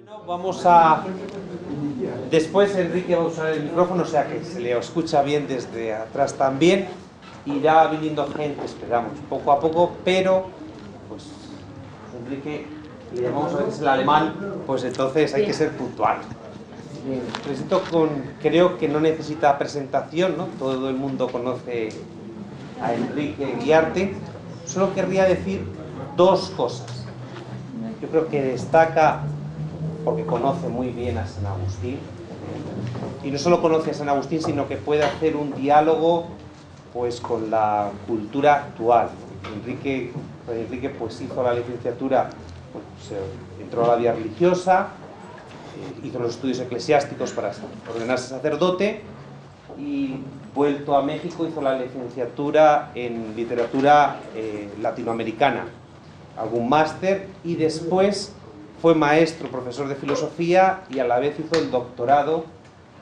Bueno, vamos a... Después Enrique va a usar el micrófono, o sea que se le escucha bien desde atrás también. Irá viniendo gente, esperamos, poco a poco, pero pues Enrique, le llamamos a veces el alemán, pues entonces hay que ser puntual. Bien, presento creo que no necesita presentación, ¿no? Todo el mundo conoce a Enrique Guiarte. Solo querría decir dos cosas. Yo creo que destaca porque conoce muy bien a San Agustín, y no solo conoce a San Agustín, sino que puede hacer un diálogo pues con la cultura actual. Enrique pues hizo la licenciatura, pues, entró a la vida religiosa, hizo los estudios eclesiásticos para ordenarse sacerdote, y vuelto a México hizo la licenciatura en literatura latinoamericana, algún máster, y después fue maestro, profesor de filosofía, y a la vez hizo el doctorado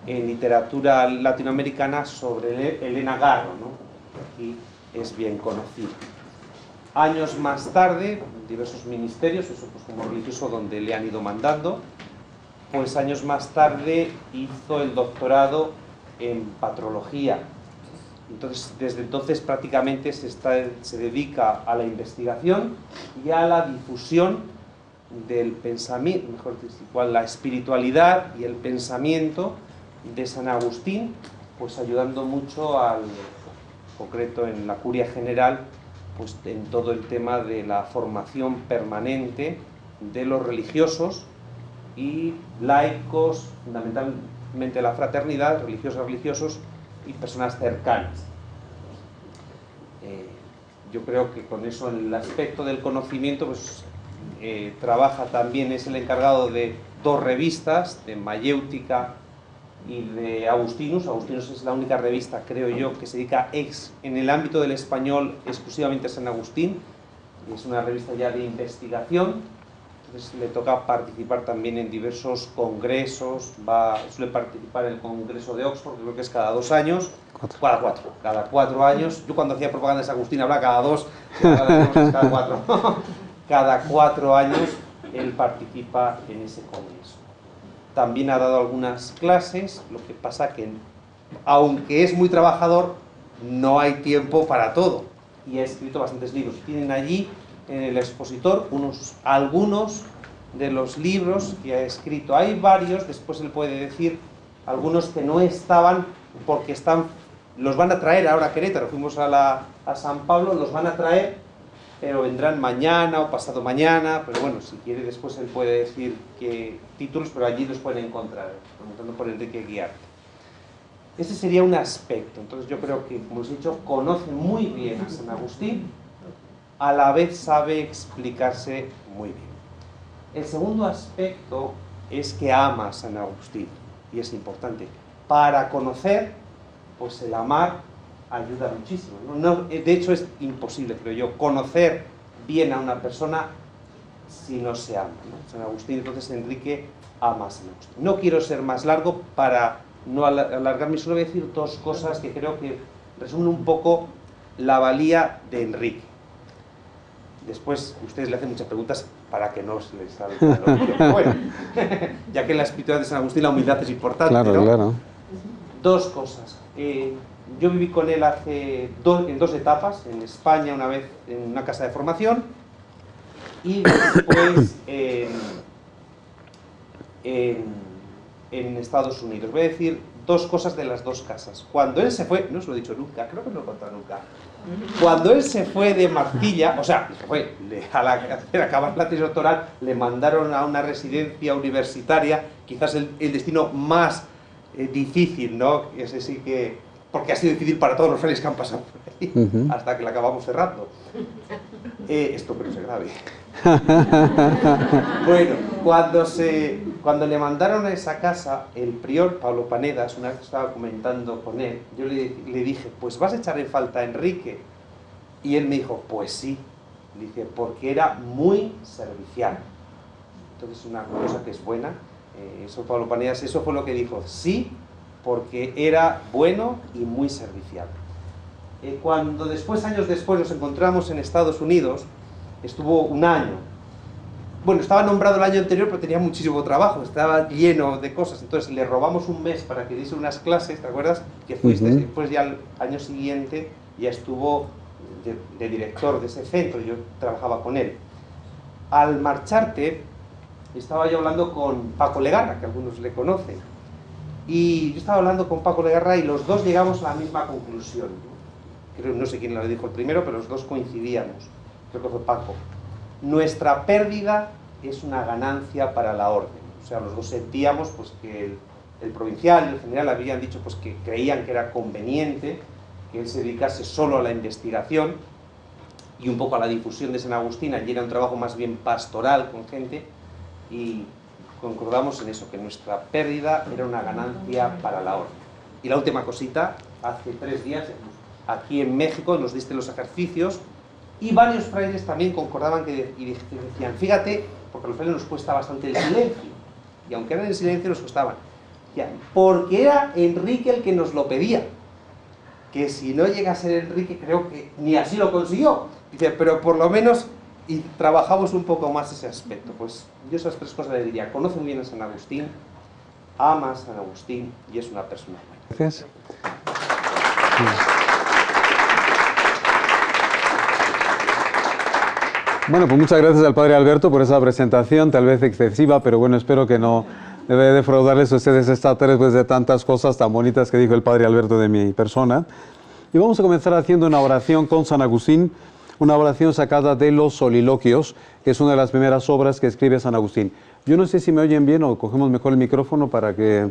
en literatura latinoamericana sobre Elena Garro, ¿no? Aquí es bien conocido. Años más tarde, en diversos ministerios, eso pues como religioso donde le han ido mandando, pues años más tarde hizo el doctorado en patrología. Entonces, desde entonces prácticamente se dedica a la investigación y a la difusión del pensamiento, mejor dicho, la espiritualidad y el pensamiento de San Agustín, pues ayudando mucho al concreto en la curia general, pues en todo el tema de la formación permanente de los religiosos y laicos, fundamentalmente la fraternidad, religiosos y personas cercanas. Yo creo que con eso, en el aspecto del conocimiento, pues trabaja también, es el encargado de dos revistas, de Mayéutica y de Agustinus. Agustinus es la única revista, creo yo, que se dedica en el ámbito del español exclusivamente a San Agustín. Es una revista ya de investigación, entonces le toca participar también en diversos congresos, suele participar en el Congreso de Oxford, creo que es cada 2 años, cada 4 años. Yo cuando hacía propaganda de San Agustín hablaba cada 2, cada 4. Cada 4 años él participa en ese congreso. También ha dado algunas clases, lo que pasa que, aunque es muy trabajador, no hay tiempo para todo, y ha escrito bastantes libros. Tienen allí en el expositor algunos de los libros que ha escrito. Hay varios, después él puede decir, algunos que no estaban, porque los van a traer ahora a Querétaro. Fuimos a San Pablo, los van a traer, pero vendrán mañana o pasado mañana. Pero bueno, si quiere después él puede decir qué títulos, pero allí los pueden encontrar, preguntando por Enrique Guiarte. Ese sería un aspecto. Entonces yo creo que, como os he dicho, conoce muy bien a San Agustín, a la vez sabe explicarse muy bien. El segundo aspecto es que ama a San Agustín, y es importante. Para conocer, pues el amar ayuda muchísimo, ¿no? De hecho es imposible, creo yo, conocer bien a una persona si no se ama, ¿no? San Agustín, entonces Enrique ama a San Agustín. No quiero ser más largo para no alargarme, solo voy a decir dos cosas que creo que resumen un poco la valía de Enrique. Después ustedes le hacen muchas preguntas para que no se les salga el orgullo. Pero bueno, ya que en la espiritualidad de San Agustín la humildad es importante, claro, ¿no? Claro. Dos cosas. Yo viví con él en 2 etapas, en España una vez en una casa de formación, y después en Estados Unidos. Voy a decir 2 cosas de las 2 casas. Cuando él se fue, no os lo he dicho nunca, creo que no lo he contado nunca. Cuando él se fue de Marcilla, o sea, se fue al acabar la tesis doctoral, le mandaron a una residencia universitaria, quizás el destino más difícil, ¿no? Ese sí que, porque ha sido difícil para todos los frailes que han pasado por ahí, hasta que la acabamos cerrando. Esto que no se grabe. Bueno, cuando le mandaron a esa casa, el prior Pablo Panedas, una vez que estaba comentando con él, yo le dije, pues vas a echar en falta a Enrique. Y él me dijo, pues sí. Dice, porque era muy servicial. Entonces, una cosa que es buena, eso Pablo Panedas, eso fue lo que dijo, sí, porque era bueno y muy servicial. Cuando años después nos encontramos en Estados Unidos, estuvo un año, bueno, estaba nombrado el año anterior, pero tenía muchísimo trabajo, estaba lleno de cosas. Entonces le robamos un mes para que diese unas clases, ¿te acuerdas? Que fuiste, después ya al año siguiente ya estuvo de director de ese centro, yo trabajaba con él. Al marcharte, estaba yo hablando con Paco Legarra, que algunos le conocen. Y yo estaba hablando con Paco Legarra y los dos llegamos a la misma conclusión. Creo, no sé quién lo dijo el primero, pero los dos coincidíamos. Creo que fue Paco. Nuestra pérdida es una ganancia para la orden. O sea, los dos sentíamos pues, que el provincial y el general habían dicho pues, que creían que era conveniente que él se dedicase solo a la investigación y un poco a la difusión de San Agustín. Allí era un trabajo más bien pastoral con gente y concordamos en eso, que nuestra pérdida era una ganancia para la orden. Y la última cosita, hace 3 días, aquí en México nos diste los ejercicios y varios frailes también concordaban y decían, fíjate, porque a los frailes nos cuesta bastante el silencio, y aunque eran en silencio nos costaban, porque era Enrique el que nos lo pedía, que si no llega a ser Enrique, creo que ni así lo consiguió, dice, pero por lo menos y trabajamos un poco más ese aspecto. Pues yo esas 3 cosas le diría: conoce muy bien a San Agustín, ama a San Agustín y es una persona buena. Gracias. Bueno, pues muchas gracias al Padre Alberto por esa presentación, tal vez excesiva, pero bueno, espero que no debe defraudarles a ustedes esta tarde después de tantas cosas tan bonitas que dijo el Padre Alberto de mi persona. Y vamos a comenzar haciendo una oración con San Agustín, una oración sacada de los Soliloquios, que es una de las primeras obras que escribe San Agustín. Yo no sé si me oyen bien o cogemos mejor el micrófono para que...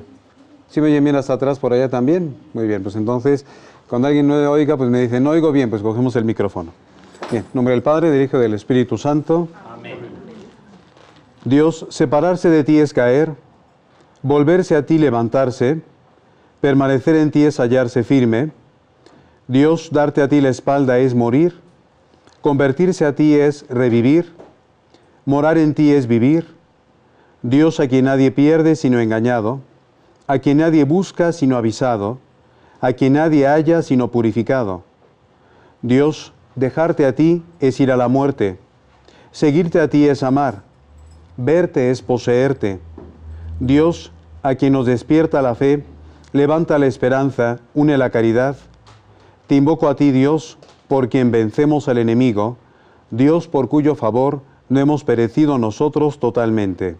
¿Sí me oyen bien hasta atrás por allá también? Muy bien, pues entonces, cuando alguien no oiga, pues me dice, no oigo bien, pues cogemos el micrófono. Bien, en nombre del Padre, del Hijo y del Espíritu Santo. Amén. Dios, separarse de ti es caer, volverse a ti levantarse, permanecer en ti es hallarse firme. Dios, darte a ti la espalda es morir, convertirse a ti es revivir, morar en ti es vivir. Dios a quien nadie pierde sino engañado, a quien nadie busca sino avisado, a quien nadie halla sino purificado. Dios, dejarte a ti es ir a la muerte, seguirte a ti es amar, verte es poseerte. Dios, a quien nos despierta la fe, levanta la esperanza, une la caridad. Te invoco a ti, Dios, por quien vencemos al enemigo, Dios por cuyo favor no hemos perecido nosotros totalmente.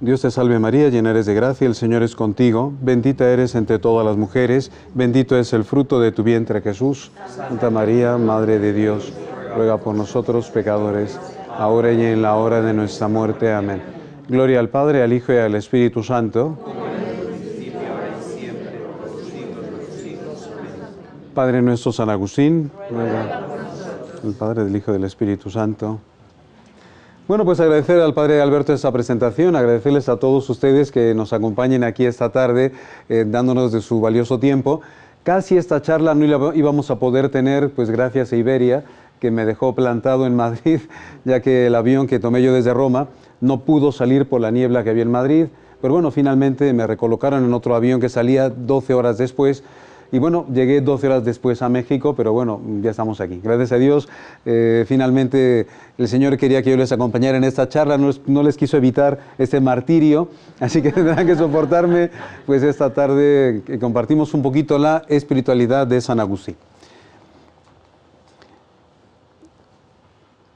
Dios te salve María, llena eres de gracia, el Señor es contigo, bendita eres entre todas las mujeres, bendito es el fruto de tu vientre Jesús. Santa María, Madre de Dios, ruega por nosotros pecadores, ahora y en la hora de nuestra muerte. Amén. Gloria al Padre, al Hijo y al Espíritu Santo. Padre nuestro San Agustín, ruega al Padre, del Hijo y del Espíritu Santo. Bueno, pues agradecer al Padre Alberto esta presentación, agradecerles a todos ustedes que nos acompañen aquí esta tarde, dándonos de su valioso tiempo. Casi esta charla no la íbamos a poder tener, pues gracias a Iberia, que me dejó plantado en Madrid, ya que el avión que tomé yo desde Roma no pudo salir por la niebla que había en Madrid, pero bueno, finalmente me recolocaron en otro avión que salía 12 horas después, y bueno, llegué 12 horas después a México, pero bueno, ya estamos aquí. Gracias a Dios, finalmente el Señor quería que yo les acompañara en esta charla, no les quiso evitar este martirio, así que tendrán que soportarme, pues esta tarde que compartimos un poquito la espiritualidad de San Agustín.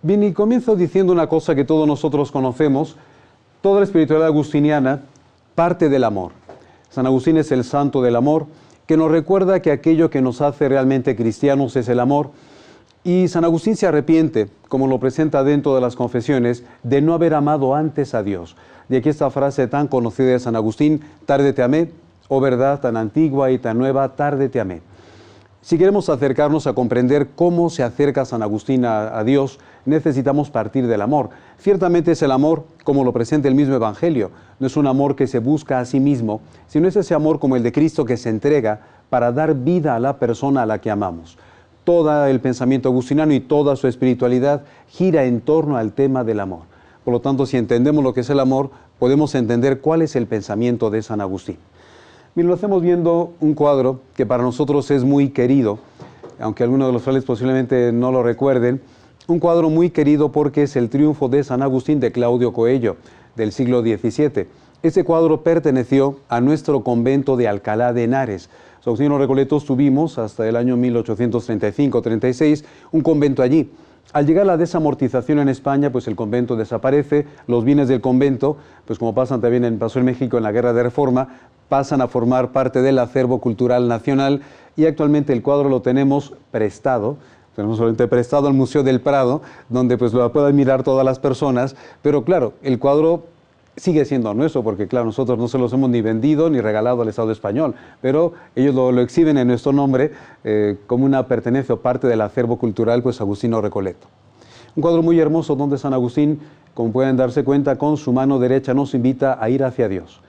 Bien, y comienzo diciendo una cosa que todos nosotros conocemos, toda la espiritualidad agustiniana parte del amor. San Agustín es el santo del amor, que nos recuerda que aquello que nos hace realmente cristianos es el amor. Y San Agustín se arrepiente, como lo presenta dentro de las confesiones, de no haber amado antes a Dios. De aquí esta frase tan conocida de San Agustín, tarde te amé, oh verdad tan antigua y tan nueva, tarde te amé. Si queremos acercarnos a comprender cómo se acerca San Agustín a Dios, necesitamos partir del amor. Ciertamente es el amor como lo presenta el mismo Evangelio. No es un amor que se busca a sí mismo, sino es ese amor como el de Cristo que se entrega para dar vida a la persona a la que amamos. Todo el pensamiento agustiniano y toda su espiritualidad gira en torno al tema del amor. Por lo tanto, si entendemos lo que es el amor, podemos entender cuál es el pensamiento de San Agustín. Bien, lo hacemos viendo un cuadro que para nosotros es muy querido, aunque algunos de los frailes posiblemente no lo recuerden. Un cuadro muy querido porque es el triunfo de San Agustín de Claudio Coello, del siglo XVII. Ese cuadro perteneció a nuestro convento de Alcalá de Henares. San Agustín de los Recoletos tuvimos hasta el año 1835-36 un convento allí. Al llegar la desamortización en España, pues el convento desaparece, los bienes del convento, pues como pasó en México en la Guerra de Reforma, pasan a formar parte del acervo cultural nacional y actualmente el cuadro lo tenemos prestado al Museo del Prado, donde pues lo pueden mirar todas las personas, pero claro, el cuadro sigue siendo nuestro, porque claro, nosotros no se los hemos ni vendido ni regalado al Estado español, pero ellos lo exhiben en nuestro nombre como una pertenencia o parte del acervo cultural pues agustino Recoleto. Un cuadro muy hermoso donde San Agustín, como pueden darse cuenta, con su mano derecha nos invita a ir hacia Dios.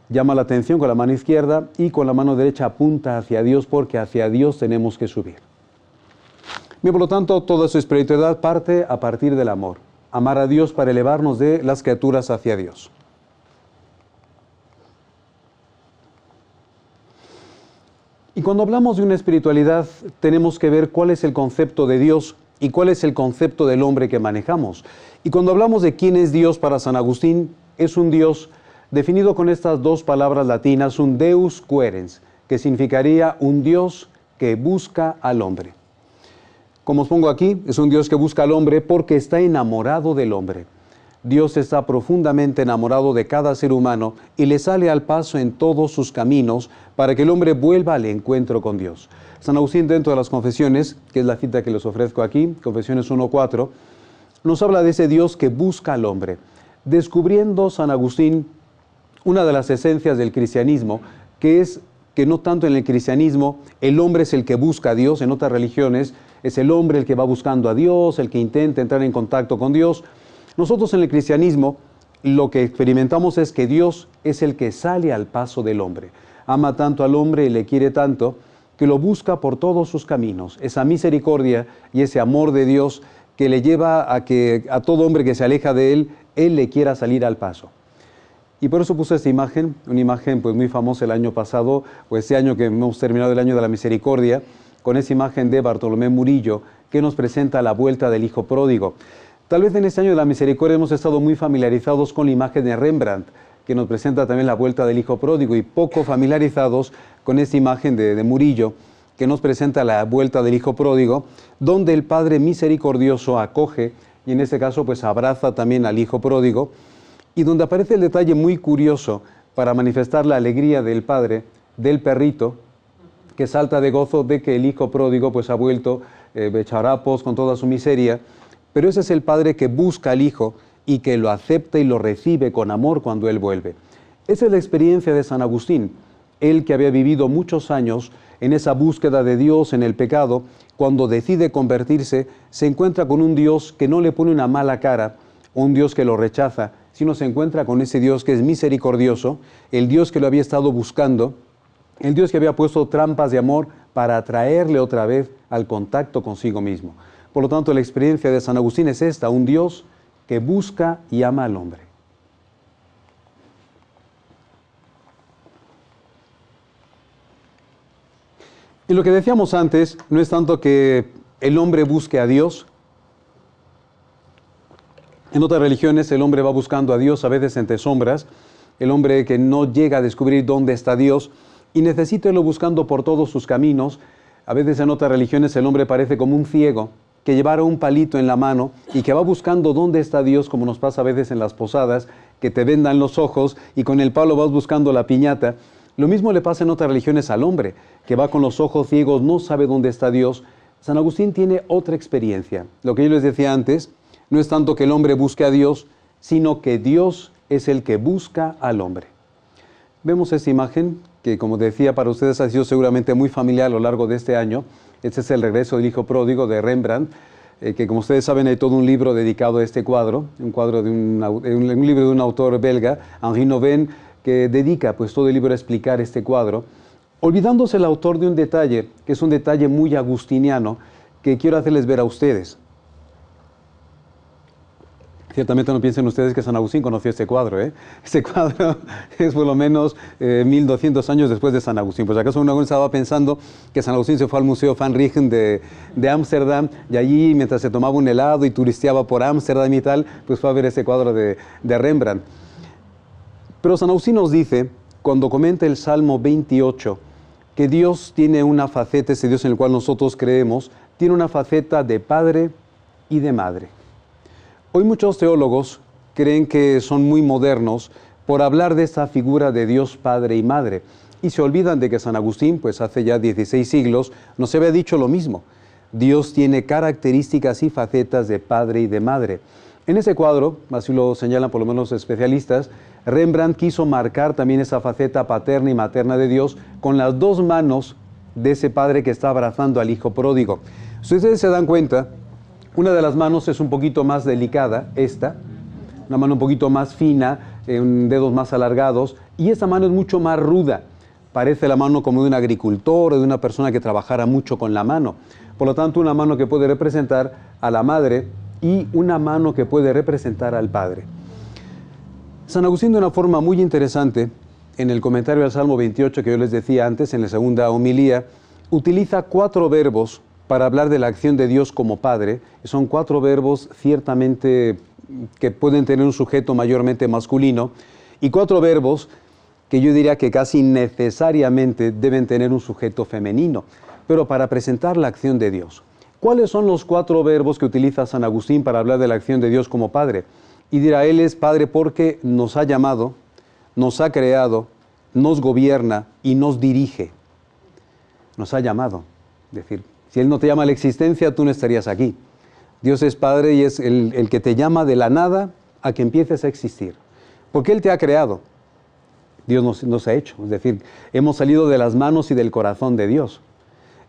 Llama la atención con la mano izquierda y con la mano derecha apunta hacia Dios, porque hacia Dios tenemos que subir. Bien, por lo tanto, toda su espiritualidad parte a partir del amor. Amar a Dios para elevarnos de las criaturas hacia Dios. Y cuando hablamos de una espiritualidad, tenemos que ver cuál es el concepto de Dios y cuál es el concepto del hombre que manejamos. Y cuando hablamos de quién es Dios para San Agustín, es un Dios definido con estas dos palabras latinas, un Deus querens, que significaría un Dios que busca al hombre. Como os pongo aquí, es un Dios que busca al hombre porque está enamorado del hombre. Dios está profundamente enamorado de cada ser humano y le sale al paso en todos sus caminos para que el hombre vuelva al encuentro con Dios. San Agustín, dentro de las Confesiones, que es la cita que les ofrezco aquí, Confesiones 1:4, nos habla de ese Dios que busca al hombre, descubriendo San Agustín una de las esencias del cristianismo, que es que no tanto en el cristianismo el hombre es el que busca a Dios, en otras religiones es el hombre el que va buscando a Dios, el que intenta entrar en contacto con Dios. Nosotros en el cristianismo lo que experimentamos es que Dios es el que sale al paso del hombre. Ama tanto al hombre y le quiere tanto que lo busca por todos sus caminos. Esa misericordia y ese amor de Dios que le lleva a que a todo hombre que se aleja de Él le quiera salir al paso. Y por eso puse esta imagen, una imagen pues muy famosa el año pasado, o este año que hemos terminado el año de la misericordia, con esa imagen de Bartolomé Murillo, que nos presenta la vuelta del hijo pródigo. Tal vez en este año de la misericordia hemos estado muy familiarizados con la imagen de Rembrandt, que nos presenta también la vuelta del hijo pródigo, y poco familiarizados con esta imagen de Murillo, que nos presenta la vuelta del hijo pródigo, donde el Padre misericordioso acoge, y en este caso pues abraza también al hijo pródigo, y donde aparece el detalle muy curioso para manifestar la alegría del padre, del perrito, que salta de gozo de que el hijo pródigo pues ha vuelto hecho harapos con toda su miseria, pero ese es el padre que busca al hijo y que lo acepta y lo recibe con amor cuando él vuelve. Esa es la experiencia de San Agustín, él que había vivido muchos años en esa búsqueda de Dios en el pecado, cuando decide convertirse, se encuentra con un Dios que no le pone una mala cara, un Dios que lo rechaza, sino se encuentra con ese Dios que es misericordioso, el Dios que lo había estado buscando, el Dios que había puesto trampas de amor para atraerle otra vez al contacto consigo mismo. Por lo tanto, la experiencia de San Agustín es esta, un Dios que busca y ama al hombre. Y lo que decíamos antes, no es tanto que el hombre busque a Dios. En otras religiones el hombre va buscando a Dios a veces entre sombras, el hombre que no llega a descubrir dónde está Dios y necesita irlo buscando por todos sus caminos. A veces en otras religiones el hombre parece como un ciego que llevara un palito en la mano y que va buscando dónde está Dios, como nos pasa a veces en las posadas, que te vendan los ojos y con el palo vas buscando la piñata. Lo mismo le pasa en otras religiones al hombre, que va con los ojos ciegos, no sabe dónde está Dios. San Agustín tiene otra experiencia. Lo que yo les decía antes, no es tanto que el hombre busque a Dios, sino que Dios es el que busca al hombre. Vemos esta imagen que, como decía, para ustedes ha sido seguramente muy familiar a lo largo de este año. Este es el regreso del hijo pródigo de Rembrandt, que como ustedes saben hay todo un libro dedicado a este cuadro, un cuadro de un libro de un autor belga, Henri Nouwen, que dedica pues todo el libro a explicar este cuadro, olvidándose el autor de un detalle, que es un detalle muy agustiniano, que quiero hacerles ver a ustedes. Ciertamente no piensen ustedes que San Agustín conoció este cuadro, ¿eh? Este cuadro es por lo menos 1200 años después de San Agustín. Pues acaso uno estaba pensando que San Agustín se fue al Museo Van Rijn de Ámsterdam y allí mientras se tomaba un helado y turisteaba por Ámsterdam y tal, pues fue a ver ese cuadro de Rembrandt. Pero San Agustín nos dice, cuando comenta el Salmo 28, que Dios tiene una faceta, ese Dios en el cual nosotros creemos, tiene una faceta de padre y de madre. Hoy muchos teólogos creen que son muy modernos por hablar de esta figura de Dios Padre y Madre y se olvidan de que San Agustín, pues hace ya 16 siglos, nos había dicho lo mismo. Dios tiene características y facetas de Padre y de Madre. En ese cuadro, así lo señalan por lo menos los especialistas, Rembrandt quiso marcar también esa faceta paterna y materna de Dios con las dos manos de ese padre que está abrazando al hijo pródigo. Si ustedes se dan cuenta, una de las manos es un poquito más delicada, una mano un poquito más fina, dedos más alargados, y esta mano es mucho más ruda. Parece la mano como de un agricultor o de una persona que trabajara mucho con la mano. Por lo tanto, una mano que puede representar a la madre y una mano que puede representar al padre. San Agustín, de una forma muy interesante, en el comentario al Salmo 28 que yo les decía antes, en la segunda homilía, utiliza 4 verbos para hablar de la acción de Dios como Padre. Son 4 verbos ciertamente que pueden tener un sujeto mayormente masculino y 4 verbos que yo diría que casi necesariamente deben tener un sujeto femenino, pero para presentar la acción de Dios. ¿Cuáles son los 4 verbos que utiliza San Agustín para hablar de la acción de Dios como Padre? Y dirá, Él es Padre porque nos ha llamado, nos ha creado, nos gobierna y nos dirige. Nos ha llamado. Es decir, si Él no te llama a la existencia, tú no estarías aquí. Dios es Padre y es el que te llama de la nada a que empieces a existir. Porque Él te ha creado. Dios nos ha hecho. Es decir, hemos salido de las manos y del corazón de Dios.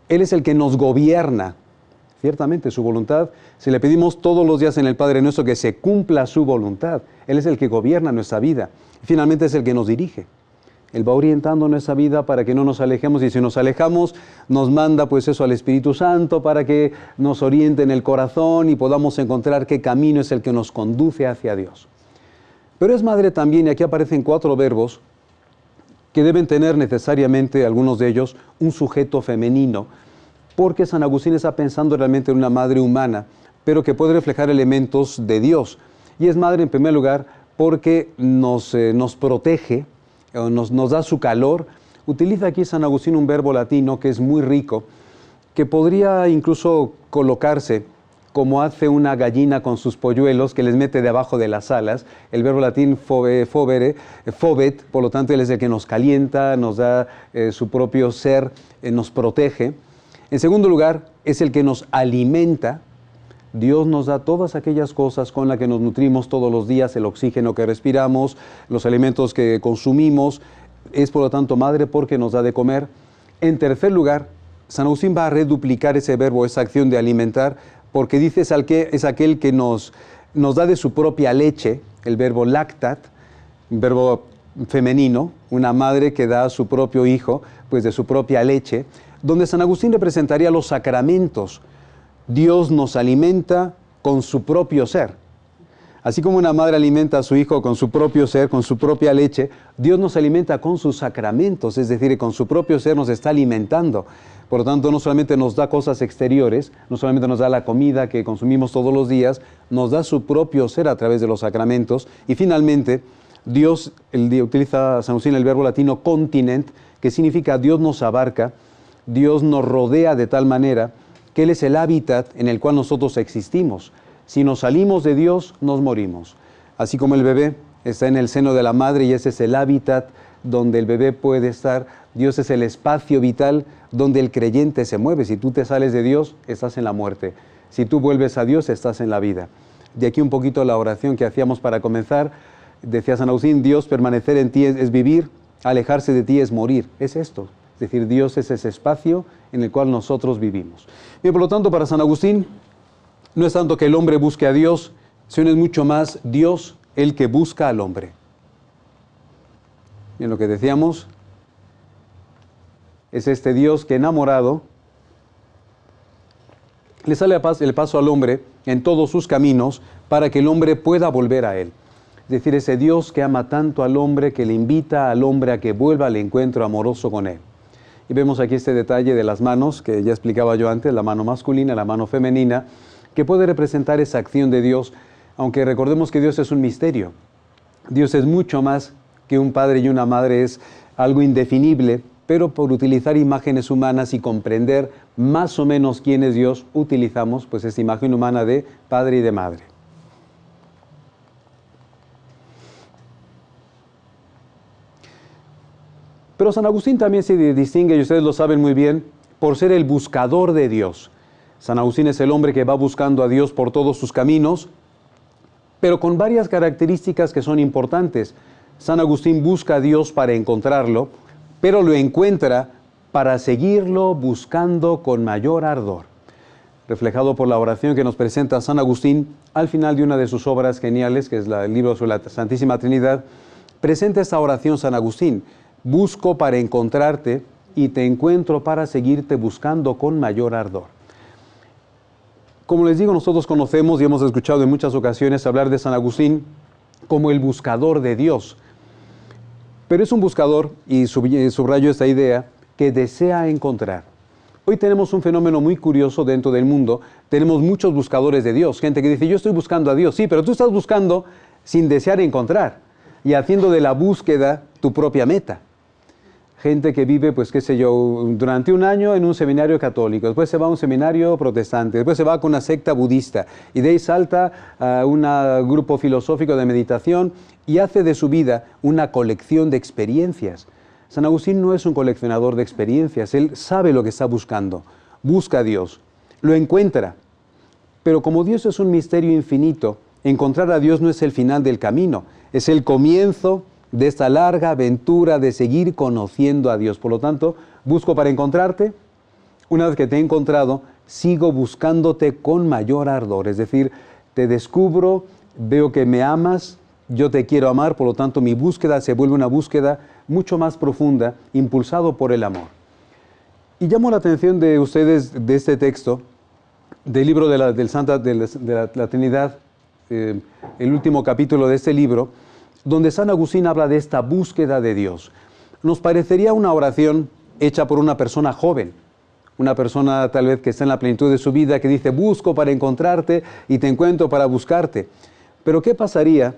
Él es el que nos gobierna. Ciertamente, su voluntad, si le pedimos todos los días en el Padre Nuestro que se cumpla su voluntad, Él es el que gobierna nuestra vida. Finalmente es el que nos dirige. Él va orientando nuestra vida para que no nos alejemos y si nos alejamos nos manda pues eso al Espíritu Santo para que nos oriente en el corazón y podamos encontrar qué camino es el que nos conduce hacia Dios. Pero es madre también, y aquí aparecen 4 verbos que deben tener necesariamente, algunos de ellos, un sujeto femenino, porque San Agustín está pensando realmente en una madre humana, pero que puede reflejar elementos de Dios. Y es madre en primer lugar porque nos protege, nos da su calor. Utiliza aquí San Agustín un verbo latino que es muy rico, que podría incluso colocarse como hace una gallina con sus polluelos que les mete debajo de las alas. El verbo latín fobet, por lo tanto Él es el que nos calienta, nos da su propio ser, nos protege. En segundo lugar, es el que nos alimenta. Dios nos da todas aquellas cosas con las que nos nutrimos todos los días, el oxígeno que respiramos, los alimentos que consumimos. Es por lo tanto madre porque nos da de comer. En tercer lugar, San Agustín va a reduplicar ese verbo, esa acción de alimentar, porque dice es aquel que nos da de su propia leche, el verbo lactat, un verbo femenino, una madre que da a su propio hijo, pues de su propia leche, donde San Agustín representaría los sacramentos. Dios nos alimenta con su propio ser. Así como una madre alimenta a su hijo con su propio ser, con su propia leche, Dios nos alimenta con sus sacramentos, es decir, con su propio ser nos está alimentando. Por lo tanto, no solamente nos da cosas exteriores, no solamente nos da la comida que consumimos todos los días, nos da su propio ser a través de los sacramentos. Y finalmente, Dios, utiliza San Agustín el verbo latino continent, que significa Dios nos abarca, Dios nos rodea de tal manera que Él es el hábitat en el cual nosotros existimos. Si nos salimos de Dios, nos morimos. Así como el bebé está en el seno de la madre y ese es el hábitat donde el bebé puede estar, Dios es el espacio vital donde el creyente se mueve. Si tú te sales de Dios, estás en la muerte. Si tú vuelves a Dios, estás en la vida. De aquí un poquito la oración que hacíamos para comenzar. Decía San Agustín, Dios, permanecer en ti es vivir, alejarse de ti es morir. Es esto. Es decir, Dios es ese espacio en el cual nosotros vivimos. Bien, por lo tanto, para San Agustín, no es tanto que el hombre busque a Dios, sino es mucho más Dios el que busca al hombre. Bien, lo que decíamos es este Dios que enamorado le sale el paso al hombre en todos sus caminos para que el hombre pueda volver a él. Es decir, ese Dios que ama tanto al hombre, que le invita al hombre a que vuelva al encuentro amoroso con él. Y vemos aquí este detalle de las manos, que ya explicaba yo antes, la mano masculina, la mano femenina, que puede representar esa acción de Dios, aunque recordemos que Dios es un misterio. Dios es mucho más que un padre y una madre, es algo indefinible, pero por utilizar imágenes humanas y comprender más o menos quién es Dios, utilizamos pues esta imagen humana de padre y de madre. Pero San Agustín también se distingue, y ustedes lo saben muy bien, por ser el buscador de Dios. San Agustín es el hombre que va buscando a Dios por todos sus caminos, pero con varias características que son importantes. San Agustín busca a Dios para encontrarlo, pero lo encuentra para seguirlo buscando con mayor ardor. Reflejado por la oración que nos presenta San Agustín al final de una de sus obras geniales, que es el libro sobre la Santísima Trinidad, presenta esta oración San Agustín: busco para encontrarte y te encuentro para seguirte buscando con mayor ardor. Como les digo, nosotros conocemos y hemos escuchado en muchas ocasiones hablar de San Agustín como el buscador de Dios. Pero es un buscador, y subrayo esta idea, que desea encontrar. Hoy tenemos un fenómeno muy curioso dentro del mundo. Tenemos muchos buscadores de Dios, gente que dice, yo estoy buscando a Dios. Sí, pero tú estás buscando sin desear encontrar y haciendo de la búsqueda tu propia meta. Gente que vive, pues qué sé yo, durante un año en un seminario católico, después se va a un seminario protestante, después se va con una secta budista y de ahí salta a un grupo filosófico de meditación y hace de su vida una colección de experiencias. San Agustín no es un coleccionador de experiencias, él sabe lo que está buscando, busca a Dios, lo encuentra. Pero como Dios es un misterio infinito, encontrar a Dios no es el final del camino, es el comienzo de esta larga aventura de seguir conociendo a Dios. Por lo tanto, busco para encontrarte. Una vez que te he encontrado, sigo buscándote con mayor ardor. Es decir, te descubro, veo que me amas, yo te quiero amar, por lo tanto mi búsqueda se vuelve una búsqueda mucho más profunda, impulsado por el amor. Y llamo la atención de ustedes de este texto, del libro de la Trinidad, el último capítulo de este libro, donde San Agustín habla de esta búsqueda de Dios. Nos parecería una oración hecha por una persona joven, una persona tal vez que está en la plenitud de su vida, que dice, busco para encontrarte y te encuentro para buscarte. Pero ¿qué pasaría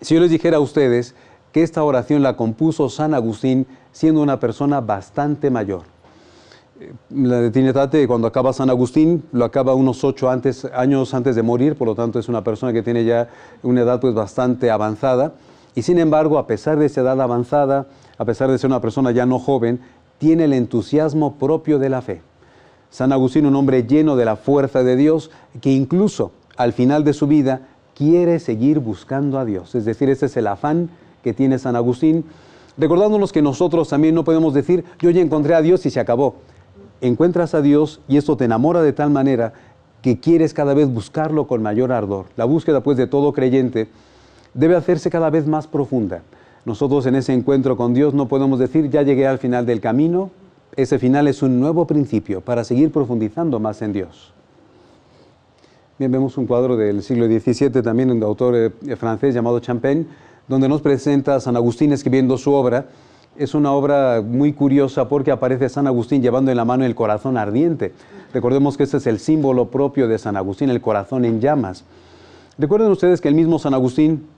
si yo les dijera a ustedes que esta oración la compuso San Agustín siendo una persona bastante mayor? La de Trinitate, cuando acaba San Agustín, lo acaba unos 8 años antes de morir, por lo tanto es una persona que tiene ya una edad pues bastante avanzada, y sin embargo, a pesar de esa edad avanzada, a pesar de ser una persona ya no joven, tiene el entusiasmo propio de la fe. San Agustín, un hombre lleno de la fuerza de Dios, que incluso al final de su vida quiere seguir buscando a Dios. Es decir, ese es el afán que tiene San Agustín, recordándonos que nosotros también no podemos decir, yo ya encontré a Dios y se acabó. Encuentras a Dios y esto te enamora de tal manera que quieres cada vez buscarlo con mayor ardor. La búsqueda pues de todo creyente debe hacerse cada vez más profunda. Nosotros en ese encuentro con Dios no podemos decir ya llegué al final del camino. Ese final es un nuevo principio para seguir profundizando más en Dios. Bien, vemos un cuadro del siglo XVII también, un autor francés llamado Champagne, donde nos presenta a San Agustín escribiendo su obra. Es una obra muy curiosa porque aparece San Agustín llevando en la mano el corazón ardiente. Recordemos que ese es el símbolo propio de San Agustín, el corazón en llamas. Recuerden ustedes que el mismo San Agustín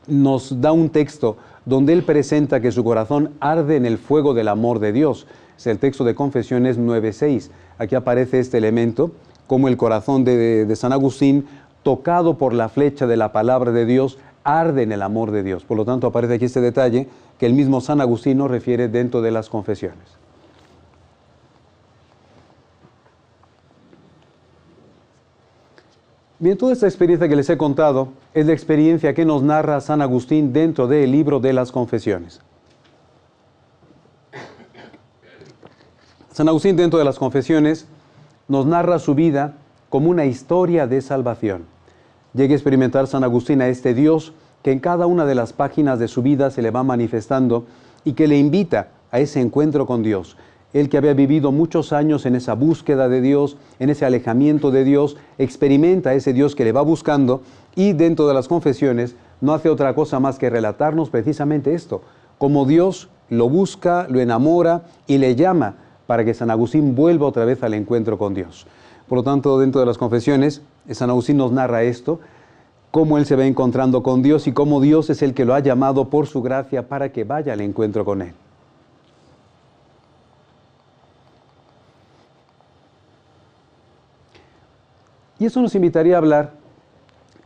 nos da un texto donde él presenta que su corazón arde en el fuego del amor de Dios. Es el texto de Confesiones 9:6. Aquí aparece este elemento, como el corazón de San Agustín, tocado por la flecha de la palabra de Dios, arde en el amor de Dios. Por lo tanto, aparece aquí este detalle que el mismo San Agustín nos refiere dentro de las confesiones. Bien, toda esta experiencia que les he contado es la experiencia que nos narra San Agustín dentro del libro de las confesiones. San Agustín dentro de las confesiones nos narra su vida como una historia de salvación. Llega a experimentar San Agustín a este Dios que en cada una de las páginas de su vida se le va manifestando y que le invita a ese encuentro con Dios. Él que había vivido muchos años en esa búsqueda de Dios, en ese alejamiento de Dios, experimenta a ese Dios que le va buscando y dentro de las confesiones no hace otra cosa más que relatarnos precisamente esto, cómo Dios lo busca, lo enamora y le llama para que San Agustín vuelva otra vez al encuentro con Dios. Por lo tanto, dentro de las confesiones, San Agustín nos narra esto, cómo él se va encontrando con Dios y cómo Dios es el que lo ha llamado por su gracia para que vaya al encuentro con él. Y eso nos invitaría a hablar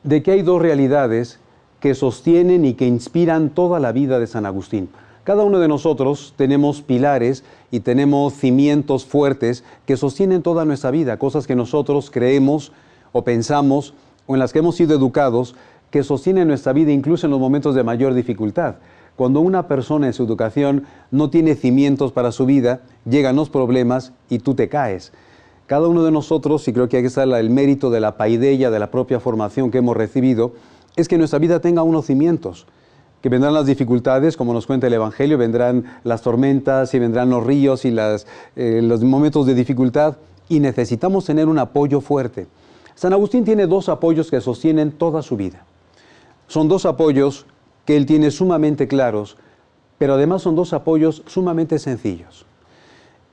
de que hay dos realidades que sostienen y que inspiran toda la vida de San Agustín. Cada uno de nosotros tenemos pilares y tenemos cimientos fuertes que sostienen toda nuestra vida, cosas que nosotros creemos o pensamos o en las que hemos sido educados, que sostienen nuestra vida incluso en los momentos de mayor dificultad. Cuando una persona en su educación no tiene cimientos para su vida, llegan los problemas y tú te caes. Cada uno de nosotros, y creo que aquí está el mérito de la paideia, de la propia formación que hemos recibido, es que nuestra vida tenga unos cimientos, que vendrán las dificultades, como nos cuenta el Evangelio, vendrán las tormentas y vendrán los ríos y los momentos de dificultad, y necesitamos tener un apoyo fuerte. San Agustín tiene dos apoyos que sostienen toda su vida. Son dos apoyos que él tiene sumamente claros, pero además son dos apoyos sumamente sencillos.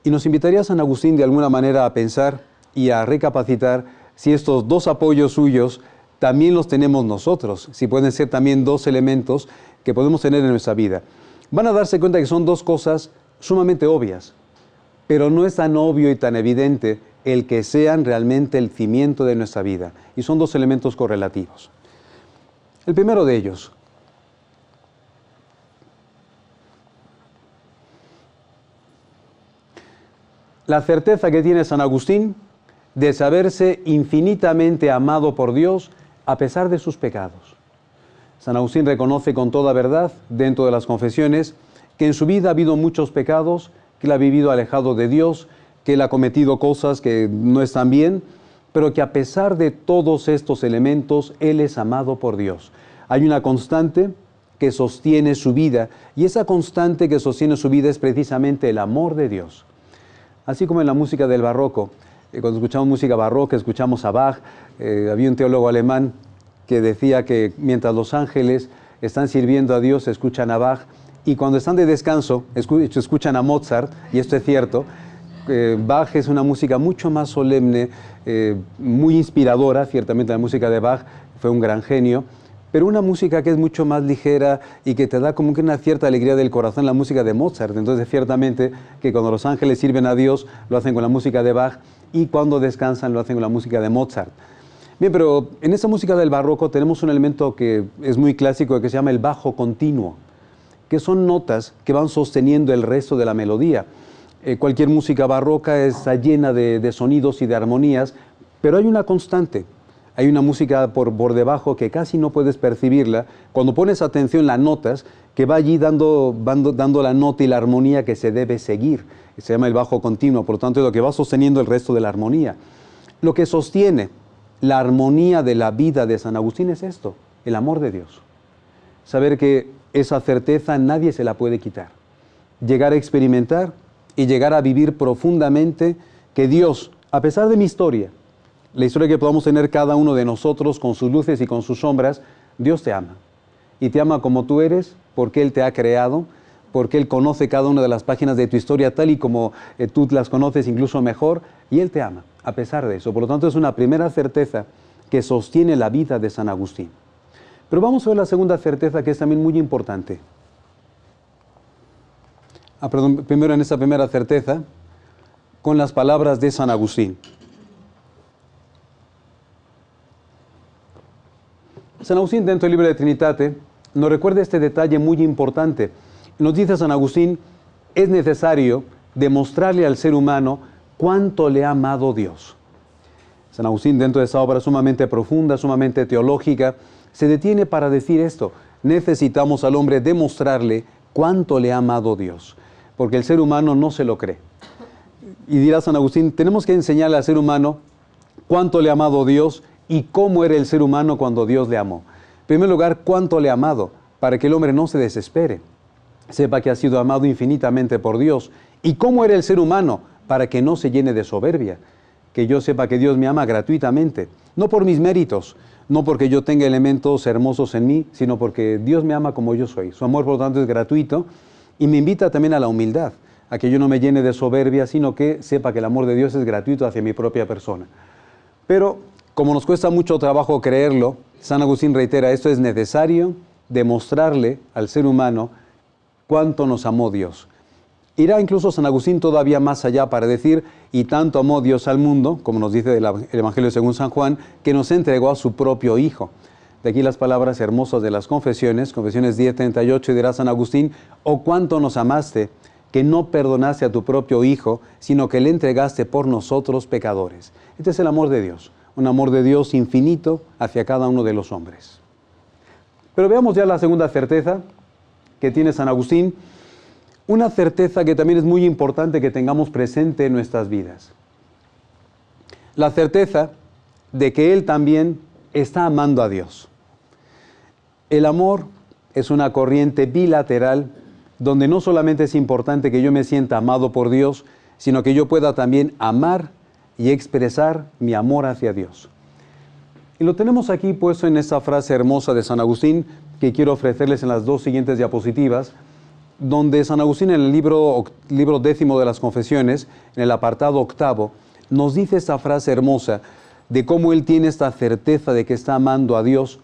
Y nos invitaría a San Agustín de alguna manera a pensar y a recapacitar si estos dos apoyos suyos también los tenemos nosotros, si pueden ser también dos elementos que podemos tener en nuestra vida. Van a darse cuenta que son dos cosas sumamente obvias, pero no es tan obvio y tan evidente el que sean realmente el cimiento de nuestra vida. Y son dos elementos correlativos. El primero de ellos, la certeza que tiene San Agustín de saberse infinitamente amado por Dios a pesar de sus pecados. San Agustín reconoce con toda verdad, dentro de las confesiones, que en su vida ha habido muchos pecados, que él ha vivido alejado de Dios, que él ha cometido cosas que no están bien, pero que a pesar de todos estos elementos, él es amado por Dios. Hay una constante que sostiene su vida, y esa constante que sostiene su vida es precisamente el amor de Dios. Así como en la música del barroco, cuando escuchamos música barroca, escuchamos a Bach, había un teólogo alemán que decía que mientras los ángeles están sirviendo a Dios, escuchan a Bach, y cuando están de descanso, escuchan a Mozart, y esto es cierto. Bach es una música mucho más solemne, muy inspiradora, ciertamente la música de Bach fue un gran genio, pero una música que es mucho más ligera y que te da como que una cierta alegría del corazón, la música de Mozart. Entonces, ciertamente que cuando los ángeles sirven a Dios, lo hacen con la música de Bach, y cuando descansan, lo hacen con la música de Mozart. Bien, pero en esta música del barroco tenemos un elemento que es muy clásico, que se llama el bajo continuo, que son notas que van sosteniendo el resto de la melodía. Cualquier música barroca está llena de sonidos y de armonías, pero hay una constante. Hay una música por debajo que casi no puedes percibirla. Cuando pones atención, las notas, que va allí dando la nota y la armonía que se debe seguir. Se llama el bajo continuo, por lo tanto es lo que va sosteniendo el resto de la armonía. Lo que sostiene la armonía de la vida de San Agustín es esto, el amor de Dios. Saber que esa certeza nadie se la puede quitar. Llegar a experimentar y llegar a vivir profundamente que Dios, a pesar de mi historia, la historia que podamos tener cada uno de nosotros con sus luces y con sus sombras, Dios te ama. Y te ama como tú eres, porque Él te ha creado, porque Él conoce cada una de las páginas de tu historia tal y como tú las conoces incluso mejor, y Él te ama, a pesar de eso. Por lo tanto, es una primera certeza que sostiene la vida de San Agustín. Pero vamos a ver la segunda certeza, que es también muy importante. Primero en esa primera certeza, con las palabras de San Agustín. San Agustín, dentro del libro de Trinitate, nos recuerda este detalle muy importante. Nos dice San Agustín, es necesario demostrarle al ser humano cuánto le ha amado Dios. San Agustín, dentro de esa obra sumamente profunda, sumamente teológica, se detiene para decir esto. Necesitamos al hombre demostrarle cuánto le ha amado Dios, porque el ser humano no se lo cree. Y dirá San Agustín, tenemos que enseñarle al ser humano cuánto le ha amado Dios y cómo era el ser humano cuando Dios le amó. En primer lugar, cuánto le ha amado, para que el hombre no se desespere, sepa que ha sido amado infinitamente por Dios ¿Y cómo era el ser humano? Para que no se llene de soberbia, que yo sepa que Dios me ama gratuitamente, no por mis méritos, no porque yo tenga elementos hermosos en mí, sino porque Dios me ama como yo soy. Su amor, por lo tanto, es gratuito y me invita también a la humildad, a que yo no me llene de soberbia, sino que sepa que el amor de Dios es gratuito hacia mi propia persona. Pero, como nos cuesta mucho trabajo creerlo, San Agustín reitera, esto es necesario demostrarle al ser humano cuánto nos amó Dios. Irá incluso San Agustín todavía más allá para decir, y tanto amó Dios al mundo, como nos dice el Evangelio según San Juan, que nos entregó a su propio Hijo. De aquí las palabras hermosas de las confesiones, Confesiones 10:38, y dirá San Agustín, oh cuánto nos amaste, que no perdonaste a tu propio Hijo, sino que le entregaste por nosotros pecadores. Este es el amor de Dios, un amor de Dios infinito hacia cada uno de los hombres. Pero veamos ya la segunda certeza que tiene San Agustín, una certeza que también es muy importante que tengamos presente en nuestras vidas. La certeza de que Él también está amando a Dios. El amor es una corriente bilateral donde no solamente es importante que yo me sienta amado por Dios, sino que yo pueda también amar y expresar mi amor hacia Dios. Y lo tenemos aquí puesto en esta frase hermosa de San Agustín que quiero ofrecerles en las dos siguientes diapositivas, donde San Agustín en el libro 10 de las Confesiones, en el apartado 8, nos dice esta frase hermosa de cómo él tiene esta certeza de que está amando a Dios.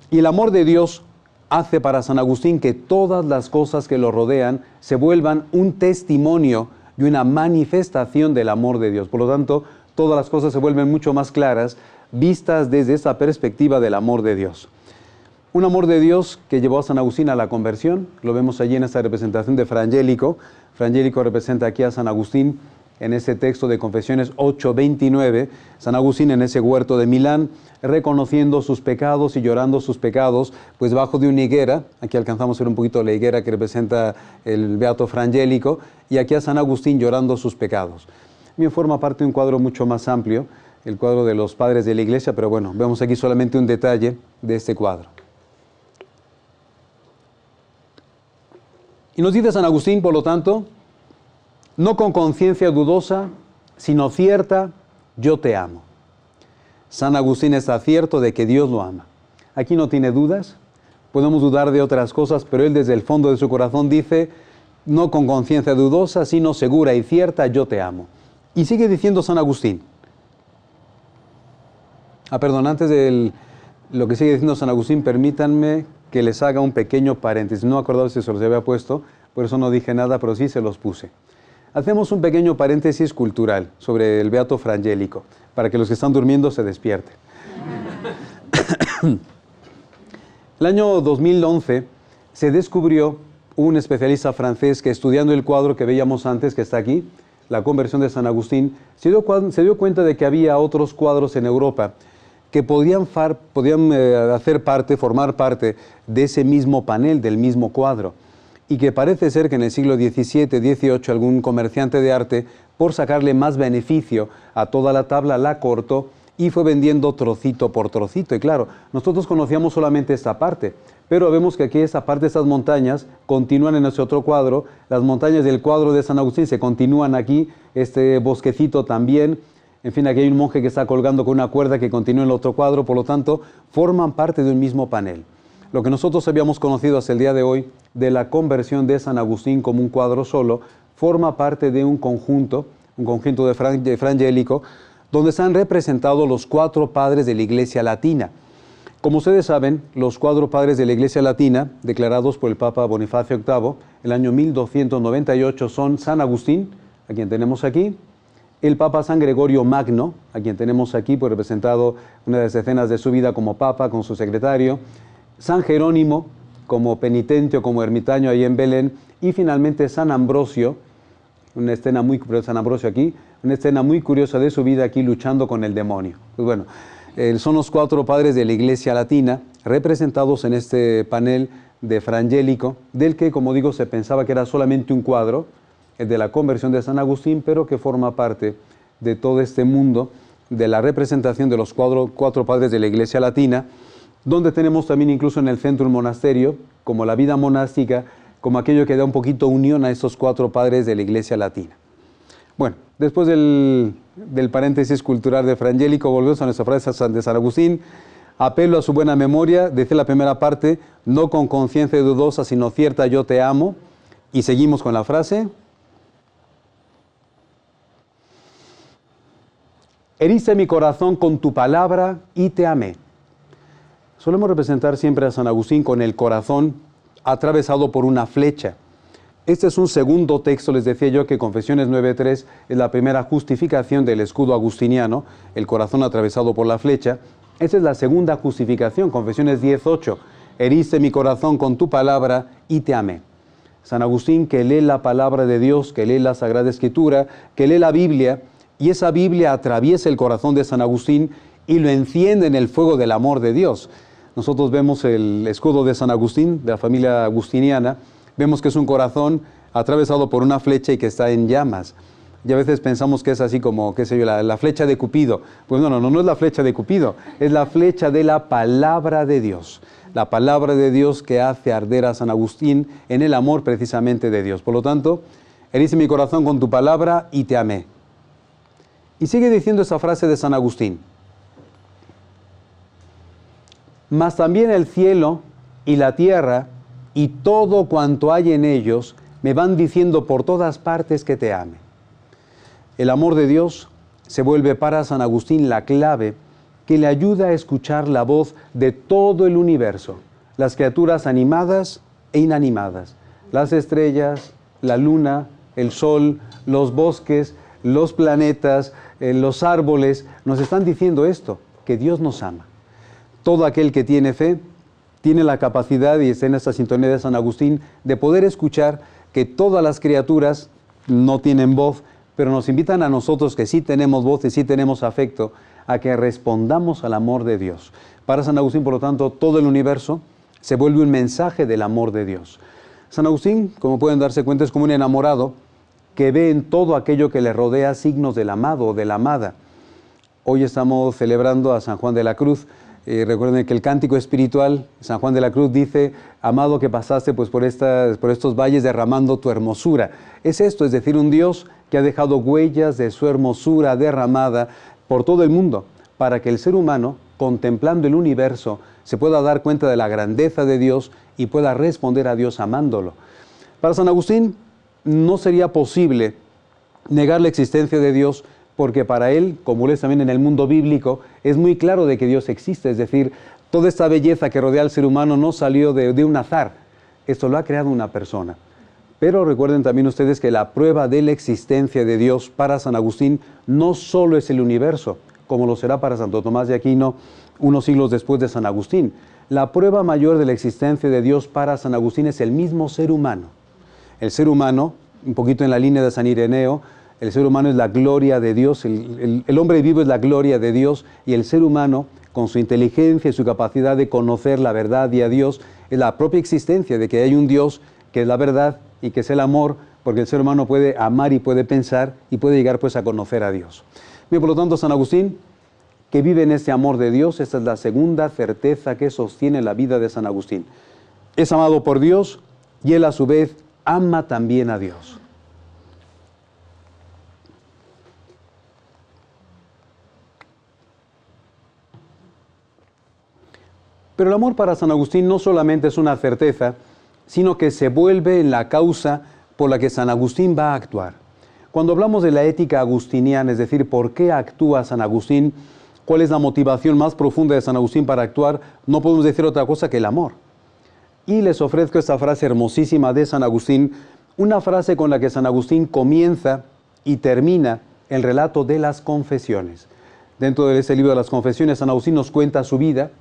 Y el amor de Dios hace para San Agustín que todas las cosas que lo rodean se vuelvan un testimonio y una manifestación del amor de Dios. Por lo tanto, todas las cosas se vuelven mucho más claras vistas desde esta perspectiva del amor de Dios. Un amor de Dios que llevó a San Agustín a la conversión, lo vemos allí en esta representación de Fra Angelico. Fra Angelico representa aquí a San Agustín en ese texto de Confesiones 8:29. San Agustín en ese huerto de Milán, reconociendo sus pecados y llorando sus pecados, pues bajo de una higuera. Aquí alcanzamos a ver un poquito la higuera que representa el beato Fra Angelico, y aquí a San Agustín llorando sus pecados. Bien, forma parte de un cuadro mucho más amplio, el cuadro de los padres de la Iglesia, pero bueno, vemos aquí solamente un detalle de este cuadro. Y nos dice San Agustín, por lo tanto, no con conciencia dudosa, sino cierta, yo te amo. San Agustín está cierto de que Dios lo ama. Aquí no tiene dudas, podemos dudar de otras cosas, pero él desde el fondo de su corazón dice, no con conciencia dudosa, sino segura y cierta, yo te amo. Y sigue diciendo San Agustín. Antes de lo que sigue diciendo San Agustín, permítanme que les haga un pequeño paréntesis. No acordaba si se los había puesto, por eso no dije nada, pero sí se los puse. Hacemos un pequeño paréntesis cultural sobre el beato Fra Angelico, para que los que están durmiendo se despierten. El año 2011 se descubrió un especialista francés que, estudiando el cuadro que veíamos antes, que está aquí, la conversión de San Agustín, se dio cuenta de que había otros cuadros en Europa que podían formar parte de ese mismo panel, del mismo cuadro, y que parece ser que en el siglo XVII, XVIII, algún comerciante de arte, por sacarle más beneficio a toda la tabla, la cortó y fue vendiendo trocito por trocito. Y claro, nosotros conocíamos solamente esta parte, pero vemos que aquí esta parte, estas montañas, continúan en ese otro cuadro. Las montañas del cuadro de San Agustín se continúan aquí, este bosquecito también. En fin, aquí hay un monje que está colgando con una cuerda que continúa en el otro cuadro, por lo tanto, forman parte de un mismo panel. Lo que nosotros habíamos conocido hasta el día de hoy de la conversión de San Agustín como un cuadro solo, forma parte de un conjunto de Fra Angelico, donde están representados los 4 padres de la Iglesia Latina. Como ustedes saben, los 4 padres de la Iglesia Latina, declarados por el Papa Bonifacio VIII, el año 1298, son San Agustín, a quien tenemos aquí, el Papa San Gregorio Magno, a quien tenemos aquí, pues representado una de las escenas de su vida como Papa, con su secretario, San Jerónimo, como penitente o como ermitaño ahí en Belén, y finalmente San Ambrosio, una escena muy curiosa de su vida aquí luchando con el demonio. Pues bueno, son los 4 padres de la Iglesia Latina, representados en este panel de Fra Angelico, del que, como digo, se pensaba que era solamente un cuadro, el de la conversión de San Agustín, pero que forma parte de todo este mundo de la representación de los 4 padres de la Iglesia Latina, donde tenemos también incluso en el centro un monasterio, como la vida monástica como aquello que da un poquito unión a estos cuatro padres de la Iglesia Latina. Bueno, después del paréntesis cultural de Frangélico, volvemos a nuestra frase de San Agustín. Apelo a su buena memoria, dice la primera parte, no con conciencia dudosa, sino cierta, yo te amo. Y seguimos con la frase. Heriste mi corazón con tu palabra y te amé. Solemos representar siempre a San Agustín con el corazón atravesado por una flecha. Este es un segundo texto, les decía yo que Confesiones 9.3 es la primera justificación del escudo agustiniano, el corazón atravesado por la flecha. Esta es la segunda justificación, Confesiones 10.8, heriste mi corazón con tu palabra y te amé. San Agustín, que lee la palabra de Dios, que lee la Sagrada Escritura, que lee la Biblia, y esa Biblia atraviesa el corazón de San Agustín y lo enciende en el fuego del amor de Dios. Nosotros vemos el escudo de San Agustín, de la familia agustiniana, vemos que es un corazón atravesado por una flecha y que está en llamas. Y a veces pensamos que es así como, qué sé yo, la flecha de Cupido. Pues no es la flecha de Cupido, es la flecha de la palabra de Dios. La palabra de Dios que hace arder a San Agustín en el amor precisamente de Dios. Por lo tanto, heriste mi corazón con tu palabra y te amé. Y sigue diciendo esa frase de San Agustín. Mas también el cielo y la tierra y todo cuanto hay en ellos me van diciendo por todas partes que te ame. El amor de Dios se vuelve para San Agustín la clave que le ayuda a escuchar la voz de todo el universo, las criaturas animadas e inanimadas, las estrellas, la luna, el sol, los bosques, los planetas, los árboles, nos están diciendo esto, que Dios nos ama. Todo aquel que tiene fe tiene la capacidad, y está en esta sintonía de San Agustín, de poder escuchar que todas las criaturas no tienen voz, pero nos invitan a nosotros que sí tenemos voz y sí tenemos afecto, a que respondamos al amor de Dios. Para San Agustín, por lo tanto, todo el universo se vuelve un mensaje del amor de Dios. San Agustín, como pueden darse cuenta, es como un enamorado que ve en todo aquello que le rodea signos del amado o de la amada. Hoy estamos celebrando a San Juan de la Cruz. Recuerden que el cántico espiritual, San Juan de la Cruz dice, amado que pasaste pues por estos valles derramando tu hermosura. Es esto, es decir, un Dios que ha dejado huellas de su hermosura derramada por todo el mundo, para que el ser humano, contemplando el universo, se pueda dar cuenta de la grandeza de Dios y pueda responder a Dios amándolo. Para San Agustín no sería posible negar la existencia de Dios, porque para él, como lo es también en el mundo bíblico, es muy claro de que Dios existe. Es decir, toda esta belleza que rodea al ser humano no salió de un azar. Esto lo ha creado una persona. Pero recuerden también ustedes que la prueba de la existencia de Dios para San Agustín no solo es el universo, como lo será para Santo Tomás de Aquino unos siglos después de San Agustín. La prueba mayor de la existencia de Dios para San Agustín es el mismo ser humano. El ser humano, un poquito en la línea de San Ireneo, el ser humano es la gloria de Dios, el hombre vivo es la gloria de Dios, y el ser humano, con su inteligencia y su capacidad de conocer la verdad y a Dios, es la propia existencia de que hay un Dios que es la verdad y que es el amor, porque el ser humano puede amar y puede pensar y puede llegar pues a conocer a Dios. Bien, por lo tanto, San Agustín, que vive en ese amor de Dios, esta es la segunda certeza que sostiene la vida de San Agustín. Es amado por Dios y él a su vez ama también a Dios. Pero el amor para San Agustín no solamente es una certeza, sino que se vuelve en la causa por la que San Agustín va a actuar. Cuando hablamos de la ética agustiniana, es decir, por qué actúa San Agustín, cuál es la motivación más profunda de San Agustín para actuar, no podemos decir otra cosa que el amor. Y les ofrezco esta frase hermosísima de San Agustín, una frase con la que San Agustín comienza y termina el relato de las confesiones. Dentro de ese libro de las confesiones, San Agustín nos cuenta su vida,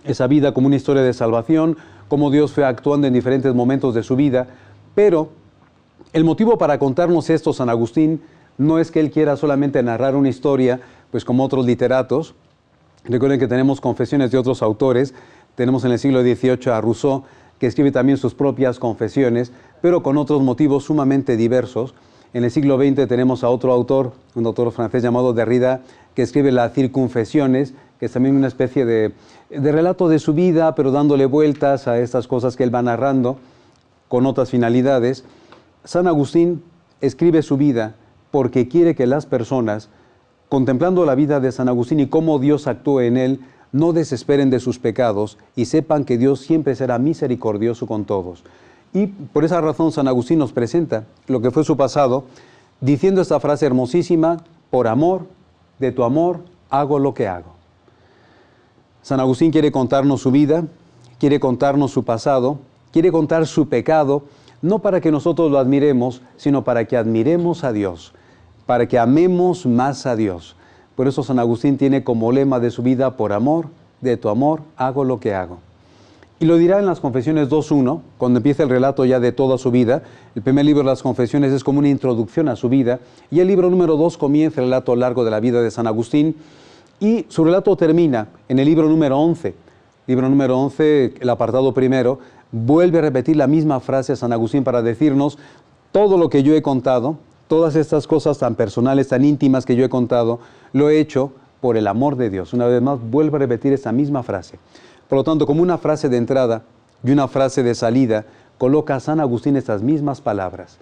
esa vida como una historia de salvación, cómo Dios fue actuando en diferentes momentos de su vida, pero el motivo para contarnos esto, San Agustín, no es que él quiera solamente narrar una historia, pues como otros literatos. Recuerden que tenemos confesiones de otros autores, tenemos en el siglo XVIII a Rousseau, que escribe también sus propias confesiones, pero con otros motivos sumamente diversos. En el siglo XX tenemos a otro autor, un autor francés llamado Derrida, que escribe las Circunfesiones, que es también una especie de relato de su vida, pero dándole vueltas a estas cosas que él va narrando. con otras finalidades, San Agustín escribe su vida porque quiere que las personas, contemplando la vida de San Agustín y cómo Dios actúa en él, no desesperen de sus pecados y sepan que Dios siempre será misericordioso con todos. Y por esa razón San Agustín nos presenta lo que fue su pasado, diciendo esta frase hermosísima: por amor, de tu amor, hago lo que hago. San Agustín quiere contarnos su vida, quiere contarnos su pasado, quiere contar su pecado, no para que nosotros lo admiremos, sino para que admiremos a Dios, para que amemos más a Dios. Por eso San Agustín tiene como lema de su vida: por amor, de tu amor, hago lo que hago. Y lo dirá en las Confesiones 2.1, cuando empieza el relato ya de toda su vida. El primer libro de las Confesiones es como una introducción a su vida, y el libro número 2 comienza el relato largo de la vida de San Agustín, y su relato termina en el libro número 11. Libro número 11, el apartado primero, vuelve a repetir la misma frase a San Agustín para decirnos: todo lo que yo he contado, todas estas cosas tan personales, tan íntimas que yo he contado, lo he hecho por el amor de Dios. Una vez más, vuelve a repetir esta misma frase. Por lo tanto, como una frase de entrada y una frase de salida, coloca a San Agustín estas mismas palabras.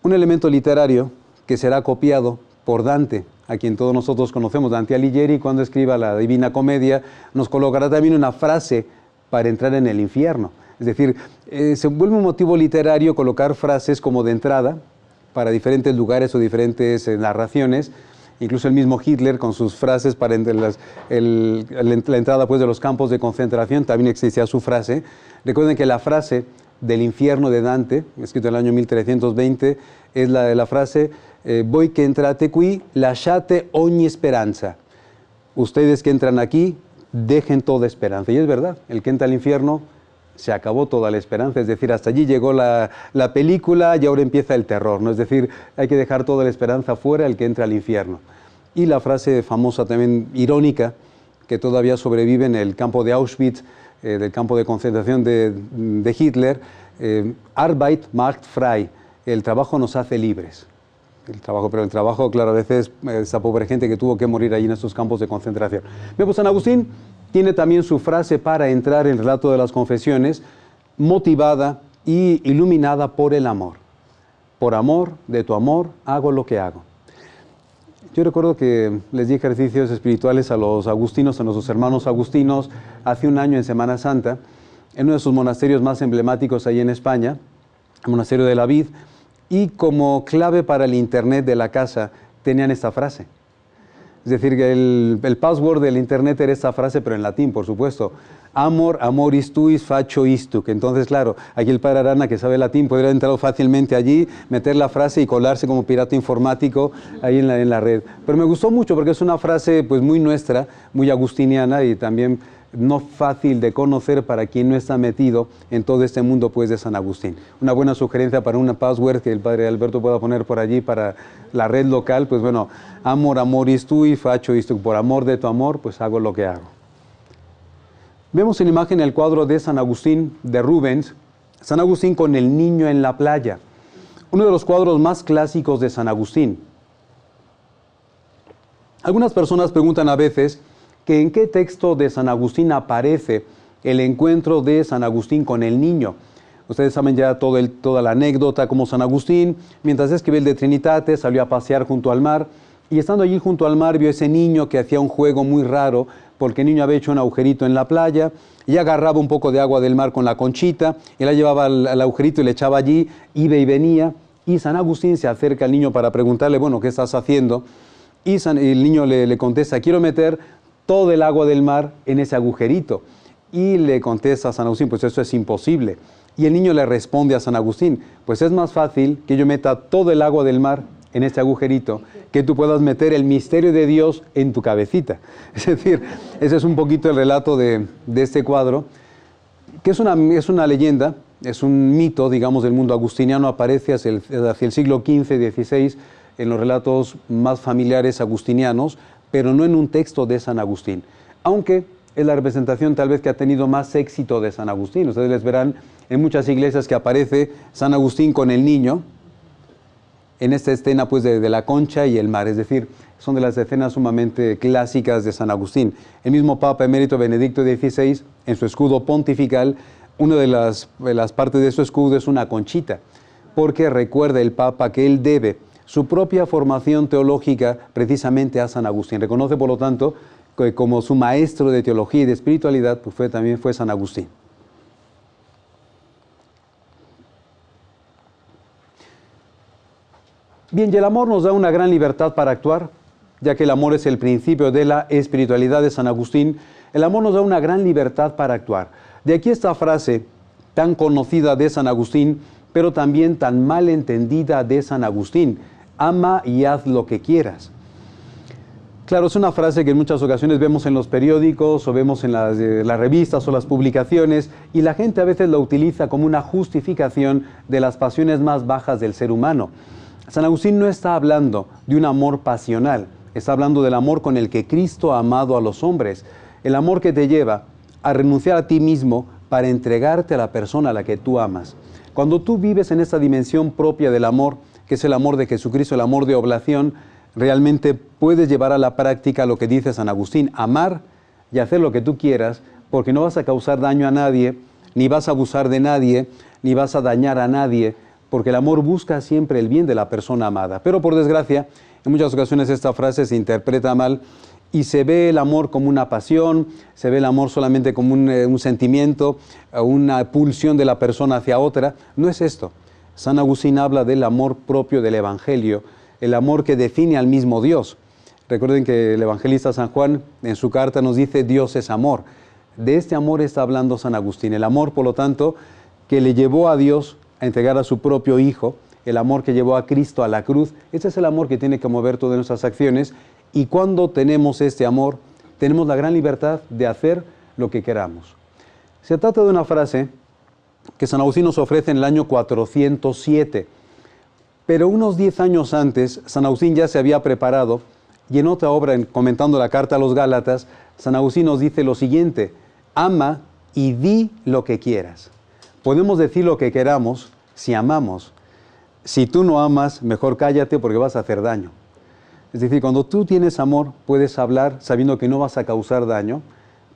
Un elemento literario que será copiado por Dante, a quien todos nosotros conocemos. Dante Alighieri, cuando escriba la Divina Comedia, nos colocará también una frase para entrar en el infierno. Es decir, se vuelve un motivo literario colocar frases como de entrada para diferentes lugares o diferentes narraciones. Incluso el mismo Hitler, con sus frases para la entrada pues, de los campos de concentración, también existía su frase. Recuerden que la frase del infierno de Dante, escrito en el año 1320, es la frase: voi che entrate qui, lasciate ogni speranza. Ustedes que entran aquí, dejen toda esperanza. Y es verdad, el que entra al infierno, se acabó toda la esperanza. Es decir, hasta allí llegó la película y ahora empieza el terror, ¿no? Es decir, hay que dejar toda la esperanza fuera el que entra al infierno. Y la frase famosa también irónica, que todavía sobrevive en el campo de Auschwitz, del campo de concentración de Hitler: Arbeit macht frei, el trabajo nos hace libres. Pero el trabajo, claro, a veces esa pobre gente que tuvo que morir allí en estos campos de concentración. Bien, pues San Agustín tiene también su frase para entrar en el relato de las confesiones, motivada y iluminada por el amor. Por amor, de tu amor, hago lo que hago. Yo recuerdo que les di ejercicios espirituales a los agustinos, a nuestros hermanos agustinos, hace un año en Semana Santa, en uno de sus monasterios más emblemáticos ahí en España, el monasterio de la Vid, y como clave para el internet de la casa tenían esta frase. Es decir, que el password del internet era esta frase, pero en latín, por supuesto: amor, amoris tuis, faccio istuc. Entonces, claro, aquí el padre Arana, que sabe latín, podría entrar fácilmente allí, meter la frase y colarse como pirata informático ahí en la red. Pero me gustó mucho porque es una frase pues muy nuestra, muy agustiniana, y también no fácil de conocer para quien no está metido en todo este mundo pues de San Agustín. Una buena sugerencia para una password que el padre Alberto pueda poner por allí para la red local, pues bueno: amor, amoris tui, faccio istuc. Por amor de tu amor, pues hago lo que hago. Vemos en imagen el cuadro de San Agustín de Rubens, San Agustín con el niño en la playa, uno de los cuadros más clásicos de San Agustín. Algunas personas preguntan a veces que en qué texto de San Agustín aparece el encuentro de San Agustín con el niño. Ustedes saben ya toda la anécdota, como San Agustín, mientras escribe el De Trinitate, salió a pasear junto al mar, y estando allí junto al mar vio ese niño que hacía un juego muy raro, porque el niño había hecho un agujerito en la playa y agarraba un poco de agua del mar con la conchita, y la llevaba al agujerito y le echaba allí, iba y venía, y San Agustín se acerca al niño para preguntarle: bueno, ¿qué estás haciendo? Y el niño le contesta: quiero meter todo el agua del mar en ese agujerito. Y le contesta a San Agustín: pues eso es imposible. Y el niño le responde a San Agustín: pues es más fácil que yo meta todo el agua del mar en este agujerito, que tú puedas meter el misterio de Dios en tu cabecita. Es decir, ese es un poquito el relato de este cuadro, que es una leyenda, es un mito, digamos, del mundo agustiniano. Aparece hacia el siglo XV, XVI, en los relatos más familiares agustinianos, pero no en un texto de San Agustín, aunque es la representación tal vez que ha tenido más éxito de San Agustín. Ustedes les verán en muchas iglesias que aparece San Agustín con el niño, en esta escena pues de la concha y el mar. Es decir, son de las escenas sumamente clásicas de San Agustín. El mismo Papa Emérito Benedicto XVI, en su escudo pontifical, Una de las partes de su escudo es una conchita, porque recuerda el Papa que él debe su propia formación teológica precisamente a San Agustín. Reconoce, por lo tanto, que como su maestro de teología y de espiritualidad, pues también fue San Agustín. Bien, y el amor nos da una gran libertad para actuar, ya que el amor es el principio de la espiritualidad de San Agustín. El amor nos da una gran libertad para actuar. De aquí esta frase tan conocida de San Agustín, pero también tan mal entendida de San Agustín: ama y haz lo que quieras. Claro, es una frase que en muchas ocasiones vemos en los periódicos o vemos en las revistas o las publicaciones, y la gente a veces la utiliza como una justificación de las pasiones más bajas del ser humano. San Agustín no está hablando de un amor pasional, está hablando del amor con el que Cristo ha amado a los hombres, el amor que te lleva a renunciar a ti mismo para entregarte a la persona a la que tú amas. Cuando tú vives en esta dimensión propia del amor, que es el amor de Jesucristo, el amor de oblación, realmente puedes llevar a la práctica lo que dice San Agustín: amar y hacer lo que tú quieras, porque no vas a causar daño a nadie, ni vas a abusar de nadie, ni vas a dañar a nadie, porque el amor busca siempre el bien de la persona amada. Pero por desgracia, en muchas ocasiones esta frase se interpreta mal y se ve el amor como una pasión, se ve el amor solamente como un sentimiento, una pulsión de la persona hacia otra. No es esto. San Agustín habla del amor propio del Evangelio, el amor que define al mismo Dios. Recuerden que el evangelista San Juan en su carta nos dice: Dios es amor. De este amor está hablando San Agustín. El amor, por lo tanto, que le llevó a Dios a entregar a su propio Hijo, el amor que llevó a Cristo a la cruz. Ese es el amor que tiene que mover todas nuestras acciones, y cuando tenemos este amor, tenemos la gran libertad de hacer lo que queramos. Se trata de una frase que San Agustín nos ofrece en el año 407, pero unos 10 años antes, San Agustín ya se había preparado, y en otra obra, comentando la carta a los Gálatas, San Agustín nos dice lo siguiente: ama y di lo que quieras. Podemos decir lo que queramos si amamos. Si tú no amas, mejor cállate, porque vas a hacer daño. Es decir, cuando tú tienes amor, puedes hablar sabiendo que no vas a causar daño,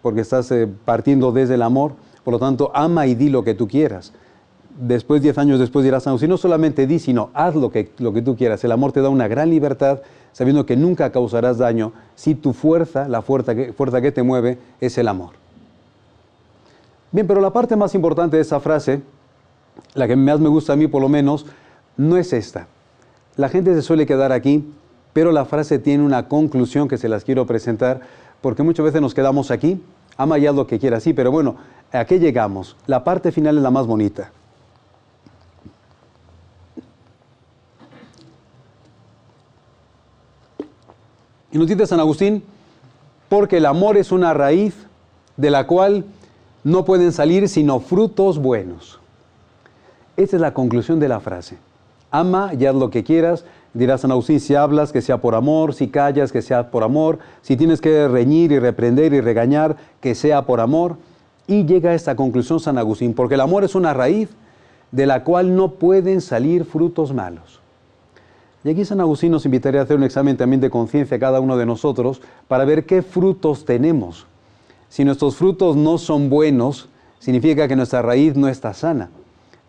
porque estás partiendo desde el amor. Por lo tanto, ama y di lo que tú quieras. Después, 10 años después, dirás: San Agustín, no solamente di, sino haz lo que tú quieras. El amor te da una gran libertad, sabiendo que nunca causarás daño si tu fuerza, la fuerza que te mueve, es el amor. Bien, pero la parte más importante de esa frase, la que más me gusta a mí por lo menos, no es esta. La gente se suele quedar aquí, pero la frase tiene una conclusión que se las quiero presentar, porque muchas veces nos quedamos aquí: ama y haz lo que quieras. Sí, pero bueno, ¿a qué llegamos? La parte final es la más bonita. Y nos dice San Agustín: porque el amor es una raíz de la cual no pueden salir sino frutos buenos. Esta es la conclusión de la frase. Ama y haz lo que quieras. Dirá San Agustín: si hablas, que sea por amor; si callas, que sea por amor; si tienes que reñir y reprender y regañar, que sea por amor. Y llega a esta conclusión San Agustín: porque el amor es una raíz de la cual no pueden salir frutos malos. Y aquí San Agustín nos invitaría a hacer un examen también de conciencia a cada uno de nosotros para ver qué frutos tenemos. Si nuestros frutos no son buenos, significa que nuestra raíz no está sana.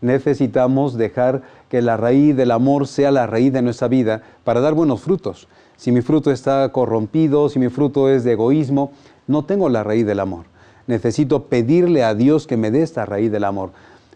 Necesitamos dejar que la raíz del amor sea la raíz de nuestra vida para dar buenos frutos. Si mi fruto está corrompido, si mi fruto es de egoísmo, no tengo la raíz del amor. Necesito pedirle a Dios que me dé esta raíz del amor.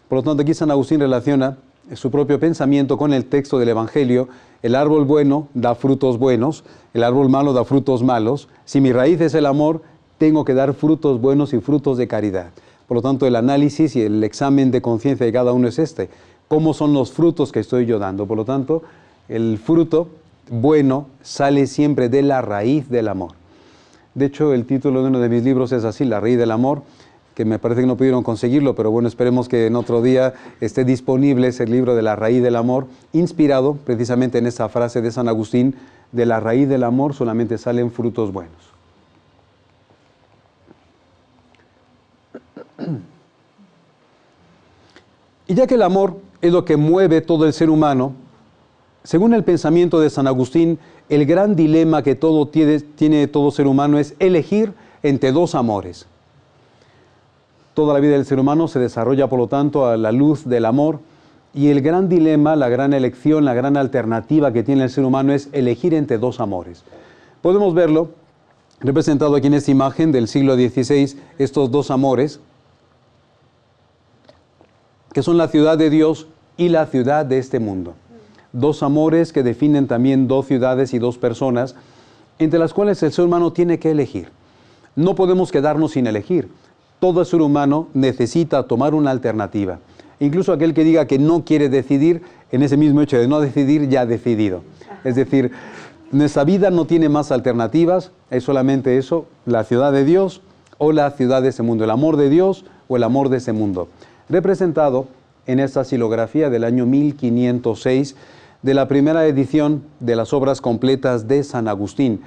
Por lo tanto, aquí San Agustín relaciona su propio pensamiento con el texto del Evangelio. El árbol bueno da frutos buenos, el árbol malo da frutos malos. Si mi raíz es el amor, tengo que dar frutos buenos y frutos de caridad. Por lo tanto, el análisis y el examen de conciencia de cada uno es este: ¿cómo son los frutos que estoy yo dando? Por lo tanto, el fruto bueno sale siempre de la raíz del amor. De hecho, el título de uno de mis libros es así: La raíz del amor, que me parece que no pudieron conseguirlo, pero bueno, esperemos que en otro día esté disponible ese libro de La raíz del amor, inspirado precisamente en esa frase de San Agustín: de la raíz del amor solamente salen frutos buenos. Y ya que el amor es lo que mueve todo el ser humano, según el pensamiento de San Agustín, el gran dilema que tiene todo ser humano es elegir entre dos amores. Toda la vida del ser humano se desarrolla, por lo tanto, a la luz del amor. Y el gran dilema, la gran elección, la gran alternativa que tiene el ser humano es elegir entre dos amores. Podemos verlo representado aquí en esta imagen del siglo XVI, estos dos amores, que son la ciudad de Dios y la ciudad de este mundo. Dos amores que definen también dos ciudades y dos personas, entre las cuales el ser humano tiene que elegir. No podemos quedarnos sin elegir. Todo ser humano necesita tomar una alternativa. Incluso aquel que diga que no quiere decidir, en ese mismo hecho de no decidir, ya ha decidido. Es decir, nuestra vida no tiene más alternativas, es solamente eso, la ciudad de Dios o la ciudad de ese mundo, el amor de Dios o el amor de ese mundo. Representado en esta xilografía del año 1506, de la primera edición de las obras completas de San Agustín.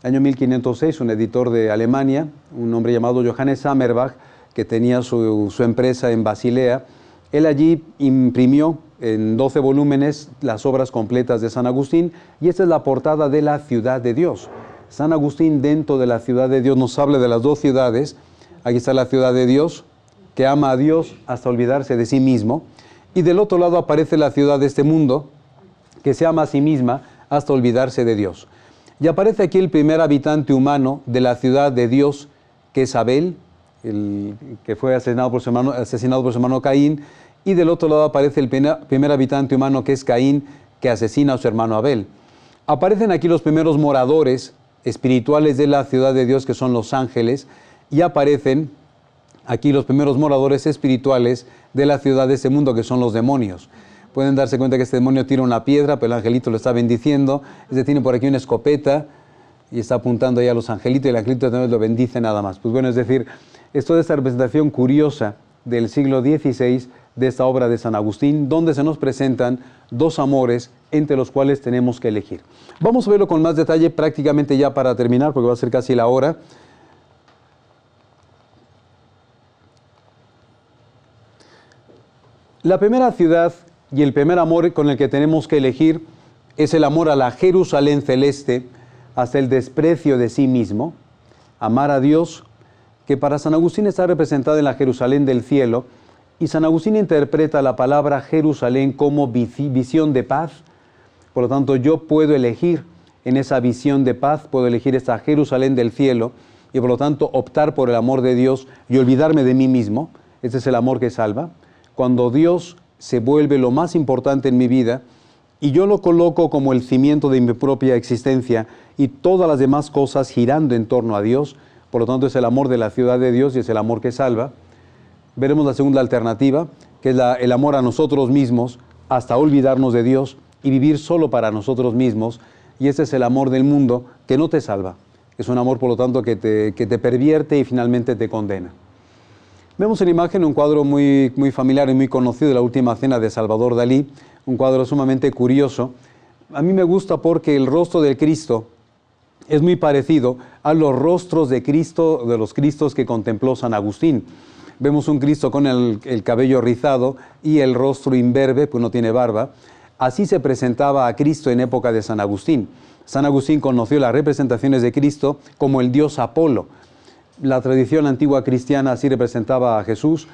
Año 1506, un editor de Alemania, un hombre llamado Johannes Sammerbach, que tenía su empresa en Basilea, él allí imprimió en 12 volúmenes las obras completas de San Agustín, y esta es la portada de la ciudad de Dios. San Agustín, dentro de la ciudad de Dios, nos habla de las dos ciudades. Aquí está la ciudad de Dios, que ama a Dios hasta olvidarse de sí mismo, y del otro lado aparece la ciudad de este mundo, que se ama a sí misma hasta olvidarse de Dios. Y aparece aquí el primer habitante humano de la ciudad de Dios, que es Abel, el que fue asesinado por su hermano Caín, y del otro lado aparece el primer habitante humano, que es Caín, que asesina a su hermano Abel. Aparecen aquí los primeros moradores espirituales de la ciudad de Dios, que son los ángeles, y aparecen aquí los primeros moradores espirituales de la ciudad de este mundo, que son los demonios. Pueden darse cuenta que este demonio tira una piedra, pero el angelito lo está bendiciendo. Tiene por aquí una escopeta y está apuntando ya a los angelitos, y el angelito también lo bendice nada más. Pues bueno, es decir, es toda esta representación curiosa del siglo XVI de esta obra de San Agustín, donde se nos presentan dos amores entre los cuales tenemos que elegir. Vamos a verlo con más detalle prácticamente ya para terminar, porque va a ser casi la hora. La primera ciudad y el primer amor con el que tenemos que elegir es el amor a la Jerusalén celeste, hasta el desprecio de sí mismo, amar a Dios, que para San Agustín está representada en la Jerusalén del cielo, y San Agustín interpreta la palabra Jerusalén como visión de paz. Por lo tanto, yo puedo elegir en esa visión de paz, puedo elegir esta Jerusalén del cielo, y por lo tanto optar por el amor de Dios y olvidarme de mí mismo. Ese es el amor que salva. Cuando Dios se vuelve lo más importante en mi vida, y yo lo coloco como el cimiento de mi propia existencia, y todas las demás cosas girando en torno a Dios, por lo tanto es el amor de la ciudad de Dios y es el amor que salva. Veremos la segunda alternativa, que es el amor a nosotros mismos, hasta olvidarnos de Dios y vivir solo para nosotros mismos, y ese es el amor del mundo que no te salva. Es un amor, por lo tanto, que te pervierte y finalmente te condena. Vemos en imagen un cuadro muy familiar y muy conocido de la Última Cena de Salvador Dalí, un cuadro sumamente curioso. A mí me gusta porque el rostro del Cristo es muy parecido a los rostros de Cristo, de los Cristos que contempló San Agustín. Vemos un Cristo con el cabello rizado y el rostro imberbe, pues no tiene barba. Así se presentaba a Cristo en época de San Agustín. San Agustín conoció las representaciones de Cristo como el dios Apolo. La tradición antigua cristiana así representaba a Jesús.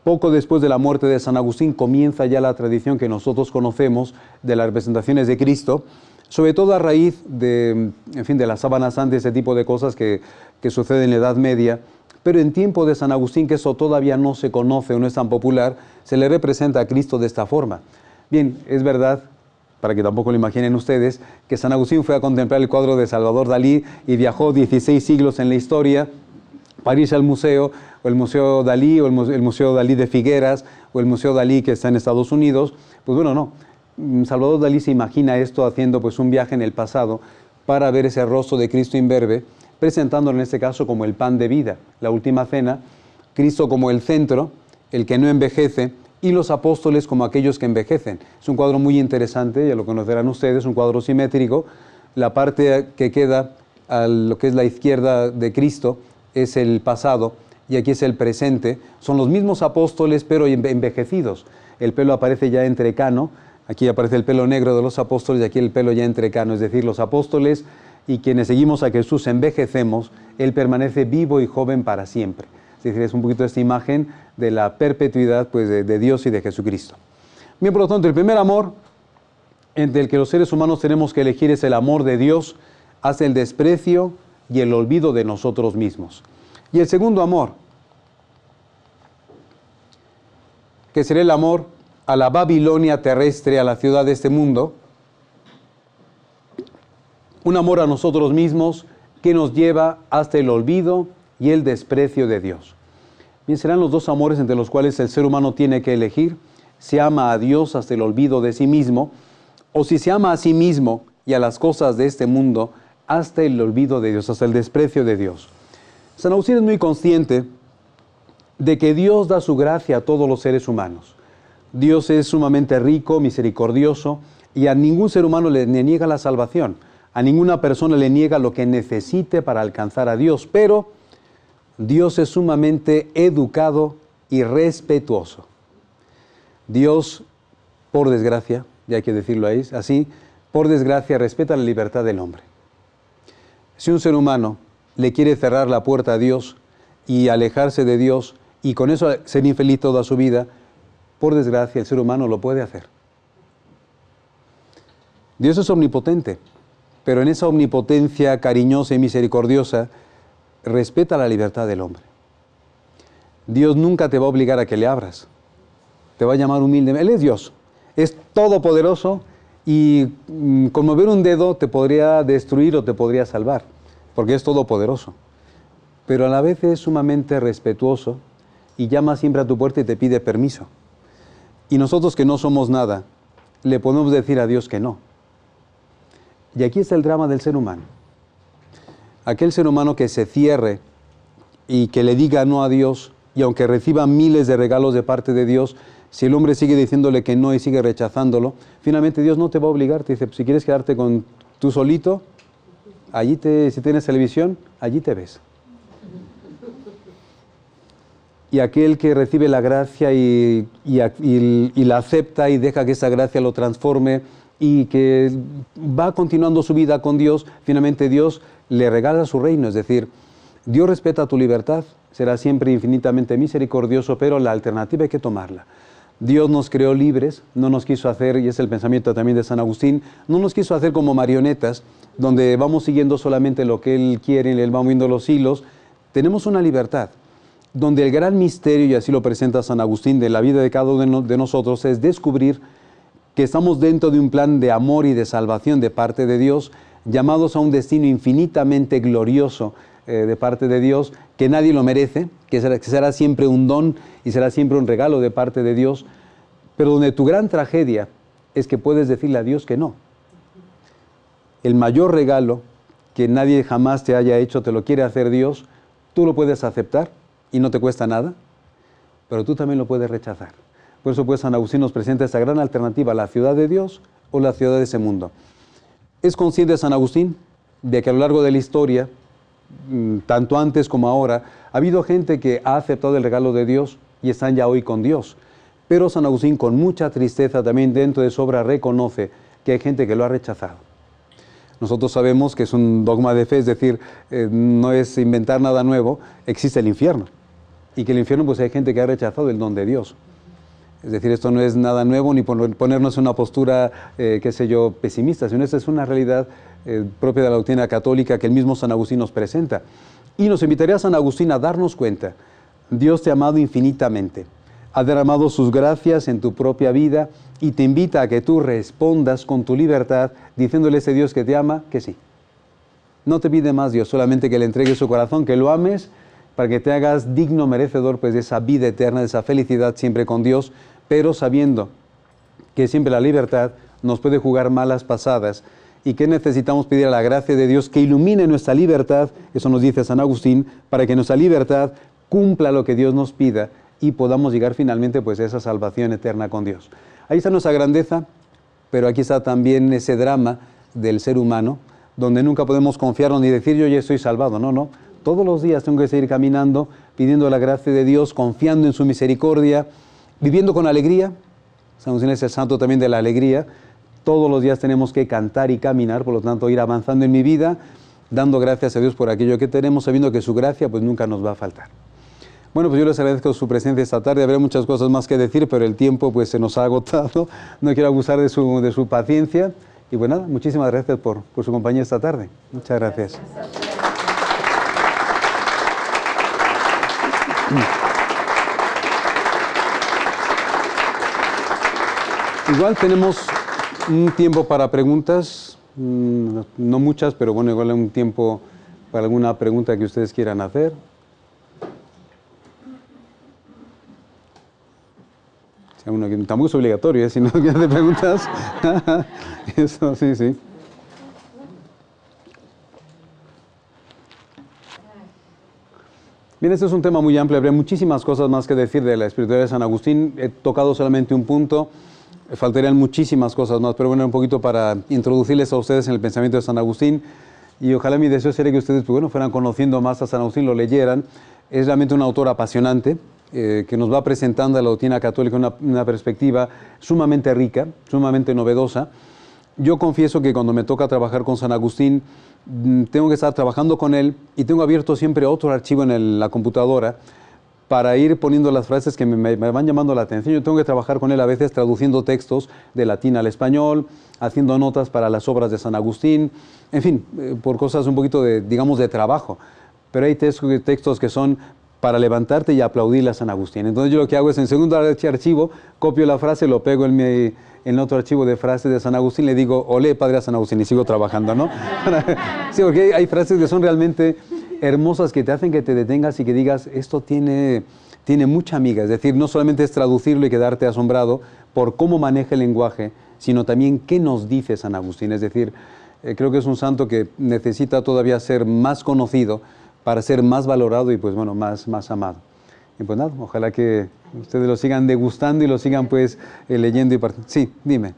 Poco después de la muerte de San Agustín comienza ya la tradición que nosotros conocemos de las representaciones de Cristo, sobre todo a raíz de la sábana santa, ese tipo de cosas que suceden en la Edad Media. Pero en tiempo de San Agustín, que eso todavía no se conoce o no es tan popular, se le representa a Cristo de esta forma. Bien, es verdad, para que tampoco lo imaginen ustedes, que San Agustín fue a contemplar el cuadro de Salvador Dalí y viajó 16 siglos en la historia para irse al museo, o el Museo Dalí, o el Museo Dalí de Figueras, o el Museo Dalí que está en Estados Unidos. Pues bueno, no. Salvador Dalí se imagina esto haciendo pues un viaje en el pasado para ver ese rostro de Cristo imberbe, presentándolo en este caso como el pan de vida, la última cena, Cristo como el centro, el que no envejece, y los apóstoles como aquellos que envejecen. Es un cuadro muy interesante, ya lo conocerán ustedes, un cuadro simétrico. La parte que queda a lo que es la izquierda de Cristo es el pasado, y aquí es el presente. Son los mismos apóstoles, pero envejecidos. El pelo aparece ya entrecano, aquí aparece el pelo negro de los apóstoles, y aquí el pelo ya entrecano, es decir, los apóstoles y quienes seguimos a Jesús envejecemos, Él permanece vivo y joven para siempre. Es decir, es un poquito esta imagen de la perpetuidad pues, de Dios y de Jesucristo. Bien, por lo tanto, el primer amor entre el que los seres humanos tenemos que elegir es el amor de Dios hacia el desprecio y el olvido de nosotros mismos. Y el segundo amor, que sería el amor a la Babilonia terrestre, a la ciudad de este mundo, un amor a nosotros mismos que nos lleva hasta el olvido y el desprecio de Dios. Bien, serán los dos amores entre los cuales el ser humano tiene que elegir: si ama a Dios hasta el olvido de sí mismo, o si se ama a sí mismo y a las cosas de este mundo hasta el olvido de Dios, hasta el desprecio de Dios. San Agustín es muy consciente de que Dios da su gracia a todos los seres humanos. Dios es sumamente rico, misericordioso, y a ningún ser humano le niega la salvación. A ninguna persona le niega lo que necesite para alcanzar a Dios, pero Dios es sumamente educado y respetuoso. Dios, por desgracia, y hay que decirlo ahí, así, por desgracia respeta la libertad del hombre. Si un ser humano le quiere cerrar la puerta a Dios y alejarse de Dios y con eso ser infeliz toda su vida, por desgracia el ser humano lo puede hacer. Dios es omnipotente, pero en esa omnipotencia cariñosa y misericordiosa respeta la libertad del hombre. Dios nunca te va a obligar a que le abras. Te va a llamar humildemente. Él es Dios, es todopoderoso y con mover un dedo te podría destruir o te podría salvar, porque es todopoderoso. Pero a la vez es sumamente respetuoso y llama siempre a tu puerta y te pide permiso. Y nosotros que no somos nada, le podemos decir a Dios que no. Y aquí está el drama del ser humano. Aquel ser humano que se cierre y que le diga no a Dios, y aunque reciba miles de regalos de parte de Dios, si el hombre sigue diciéndole que no y sigue rechazándolo, finalmente Dios no te va a obligar. Te dice, pues, si quieres quedarte con tú solito, si tienes televisión, allí te ves. Y aquel que recibe la gracia y la acepta y deja que esa gracia lo transforme y que va continuando su vida con Dios, finalmente Dios le regala su reino. Es decir, Dios respeta tu libertad, será siempre infinitamente misericordioso, pero la alternativa hay que tomarla. Dios nos creó libres, no nos quiso hacer, y es el pensamiento también de San Agustín, no nos quiso hacer como marionetas, donde vamos siguiendo solamente lo que Él quiere y Él va moviendo los hilos. Tenemos una libertad, donde el gran misterio, y así lo presenta San Agustín, de la vida de cada uno de nosotros, es descubrir que estamos dentro de un plan de amor y de salvación de parte de Dios, llamados a un destino infinitamente glorioso de parte de Dios, que nadie lo merece, que será siempre un don y será siempre un regalo de parte de Dios, pero donde tu gran tragedia es que puedes decirle a Dios que no. El mayor regalo que nadie jamás te haya hecho, te lo quiere hacer Dios, tú lo puedes aceptar y no te cuesta nada, pero tú también lo puedes rechazar. Por eso pues San Agustín nos presenta esta gran alternativa: la ciudad de Dios o la ciudad de ese mundo. Es consciente San Agustín de que a lo largo de la historia, tanto antes como ahora, ha habido gente que ha aceptado el regalo de Dios y están ya hoy con Dios. Pero San Agustín, con mucha tristeza también dentro de su obra, reconoce que hay gente que lo ha rechazado. Nosotros sabemos que es un dogma de fe, es decir, no es inventar nada nuevo, existe el infierno. Y que el infierno, pues hay gente que ha rechazado el don de Dios. Es decir, esto no es nada nuevo ni ponernos en una postura, pesimista, sino esta es una realidad propia de la doctrina católica que el mismo San Agustín nos presenta. Y nos invitaría a San Agustín a darnos cuenta: Dios te ha amado infinitamente, ha derramado sus gracias en tu propia vida y te invita a que tú respondas con tu libertad diciéndole a ese Dios que te ama que sí. No te pide más Dios, solamente que le entregues su corazón, que lo ames, para que te hagas digno merecedor pues de esa vida eterna, de esa felicidad siempre con Dios, pero sabiendo que siempre la libertad nos puede jugar malas pasadas y que necesitamos pedir a la gracia de Dios que ilumine nuestra libertad, eso nos dice San Agustín, para que nuestra libertad cumpla lo que Dios nos pida y podamos llegar finalmente pues a esa salvación eterna con Dios. Ahí está nuestra grandeza, pero aquí está también ese drama del ser humano, donde nunca podemos confiarnos ni decir yo ya estoy salvado. No. Todos los días tengo que seguir caminando, pidiendo la gracia de Dios, confiando en su misericordia, viviendo con alegría. San Agustín es el santo también de la alegría. Todos los días tenemos que cantar y caminar, por lo tanto ir avanzando en mi vida, dando gracias a Dios por aquello que tenemos, sabiendo que su gracia pues nunca nos va a faltar. Bueno, pues yo les agradezco su presencia esta tarde. Habrá muchas cosas más que decir, pero el tiempo pues se nos ha agotado. No quiero abusar de su paciencia. Y bueno, nada, muchísimas gracias por su compañía esta tarde. Muchas gracias. Igual tenemos un tiempo para preguntas, no muchas, pero bueno, igual un tiempo para alguna pregunta que ustedes quieran hacer. Uno que tampoco es obligatorio, si no hace preguntas. Eso, sí, sí. Bien, este es un tema muy amplio, habría muchísimas cosas más que decir de la espiritualidad de San Agustín. He tocado solamente un punto, faltarían muchísimas cosas más, pero bueno, un poquito para introducirles a ustedes en el pensamiento de San Agustín. Y ojalá mi deseo sería que ustedes pues, bueno, fueran conociendo más a San Agustín, lo leyeran. Es realmente un autor apasionante, que nos va presentando a la doctrina católica una perspectiva sumamente rica, sumamente novedosa. Yo confieso que cuando me toca trabajar con San Agustín, tengo que estar trabajando con él y tengo abierto siempre otro archivo en la computadora para ir poniendo las frases que me van llamando la atención. Yo tengo que trabajar con él a veces traduciendo textos de latín al español, haciendo notas para las obras de San Agustín, en fin, por cosas un poquito digamos, de trabajo. Pero hay textos que son para levantarte y aplaudirle a San Agustín. Entonces yo lo que hago es en segundo archivo, copio la frase, lo pego en otro archivo de frases de San Agustín, le digo, olé, padre a San Agustín, y sigo trabajando, ¿no? Sí, porque hay frases que son realmente hermosas, que te hacen que te detengas y que digas, esto tiene mucha amiga. Es decir, no solamente es traducirlo y quedarte asombrado por cómo maneja el lenguaje, sino también qué nos dice San Agustín. Es decir, creo que es un santo que necesita todavía ser más conocido para ser más valorado y pues bueno, más amado. Y pues nada, ojalá que ustedes lo sigan degustando y lo sigan pues leyendo y partiendo. Sí, dime.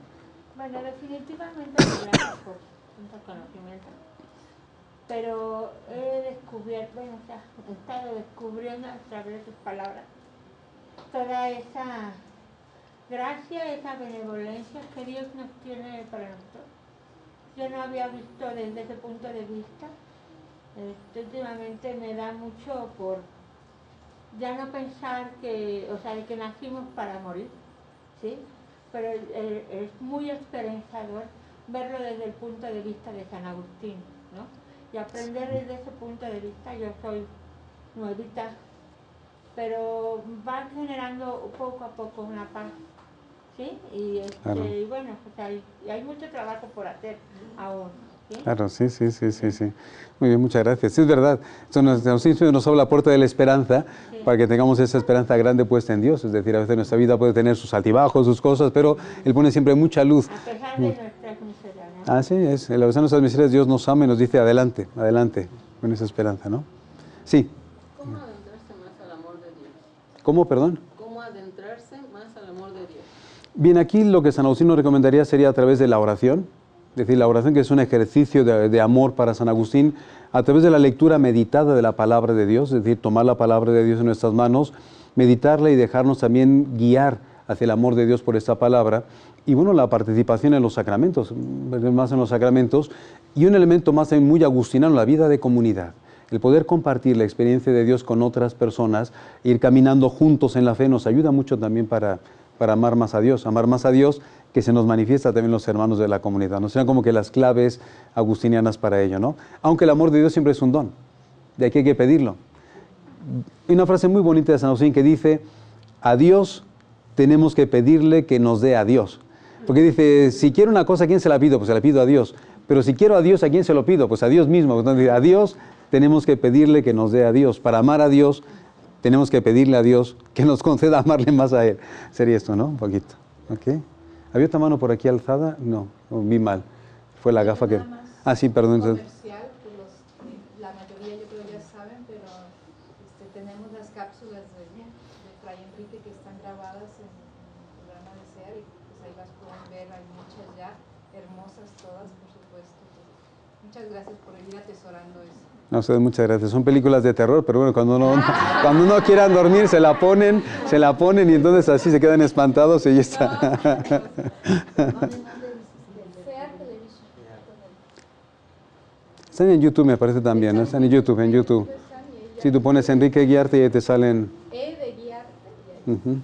Bueno, definitivamente gracias por tanto conocimiento, pero he descubierto, bueno, he estado descubriendo a través de tus palabras toda esa gracia, esa benevolencia que Dios nos tiene para nosotros. Yo no había visto desde ese punto de vista. Últimamente me da mucho por ya no pensar que, o sea, de que nacimos para morir, ¿sí? Pero es muy esperanzador verlo desde el punto de vista de San Agustín, ¿no? Y aprender desde ese punto de vista. Yo soy nuevita, pero va generando poco a poco una paz, ¿sí? Y, Claro. y bueno, o sea, hay mucho trabajo por hacer aún. ¿Sí? Claro, sí. Muy bien, muchas gracias. Sí, es verdad. Esto nos abre la puerta de la esperanza, sí, para que tengamos esa esperanza grande puesta en Dios. Es decir, a veces nuestra vida puede tener sus altibajos, sus cosas, pero Él pone siempre mucha luz. A pesar de nuestras miserias, ¿no? Así es. En la pesar de nuestras miserias, Dios nos ama y nos dice adelante, adelante, con esa esperanza, ¿no? Sí. ¿Cómo adentrarse más al amor de Dios? ¿Cómo, perdón? ¿Cómo adentrarse más al amor de Dios? Bien, aquí lo que San Agustín nos recomendaría sería a través de la oración. Es decir, la oración, que es un ejercicio de amor para San Agustín, a través de la lectura meditada de la palabra de Dios, es decir, tomar la palabra de Dios en nuestras manos, meditarla y dejarnos también guiar hacia el amor de Dios por esta palabra. Y bueno, la participación en los sacramentos, más en los sacramentos, y un elemento más muy agustinano, la vida de comunidad. El poder compartir la experiencia de Dios con otras personas, ir caminando juntos en la fe, nos ayuda mucho también para amar más a Dios, que se nos manifiesta también los hermanos de la comunidad. No sean como que las claves agustinianas para ello, ¿no? Aunque el amor de Dios siempre es un don, de aquí hay que pedirlo. Hay una frase muy bonita de San Agustín que dice, a Dios tenemos que pedirle que nos dé a Dios. Porque dice, si quiero una cosa, ¿a quién se la pido? Pues se la pido a Dios. Pero si quiero a Dios, ¿a quién se lo pido? Pues a Dios mismo. Entonces, a Dios tenemos que pedirle que nos dé a Dios. Para amar a Dios, tenemos que pedirle a Dios que nos conceda amarle más a Él. Sería esto, ¿no? Un poquito. ¿Ok? ¿Había otra mano por aquí alzada? No, vi mal. Fue la gafa que... Ah, sí, perdón. Comercial, que la mayoría yo creo ya saben, pero tenemos las cápsulas de Fray Enrique que están grabadas en el programa de SER y pues ahí las pueden ver, hay muchas ya, hermosas todas, por supuesto. Muchas gracias por ir atesorando eso. No, ustedes muchas gracias. Son películas de terror, pero bueno, cuando no quieran dormir se la ponen y entonces así se quedan espantados y ya está. Están en YouTube, me parece también, ¿no? Están en YouTube. Si tú pones Enrique Guiarte y ahí te salen... E de Guiarte. Ujú.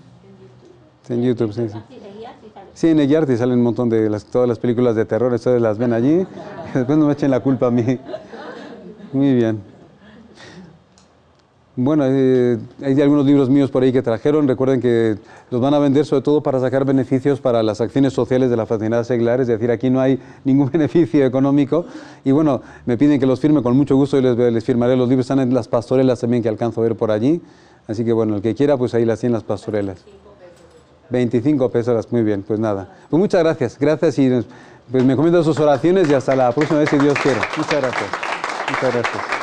En YouTube, sí, sí. Así seguía, así sale. Sí, en el Guiarte salen un montón de todas las películas de terror, ustedes las ven allí, después no me echen la culpa a mí. Muy bien. Bueno, hay algunos libros míos por ahí que trajeron, recuerden que los van a vender sobre todo para sacar beneficios para las acciones sociales de la Fraternidad Seglar, es decir, aquí no hay ningún beneficio económico y bueno, me piden que los firme con mucho gusto y les firmaré los libros, están en las pastorelas también que alcanzo a ver por allí, así que bueno, el que quiera pues ahí las tienen las pastorelas. 25 pesos, muy bien, pues nada. Pues muchas gracias, gracias y pues me encomiendo sus oraciones y hasta la próxima vez si Dios quiere. Muchas gracias. Muchas gracias.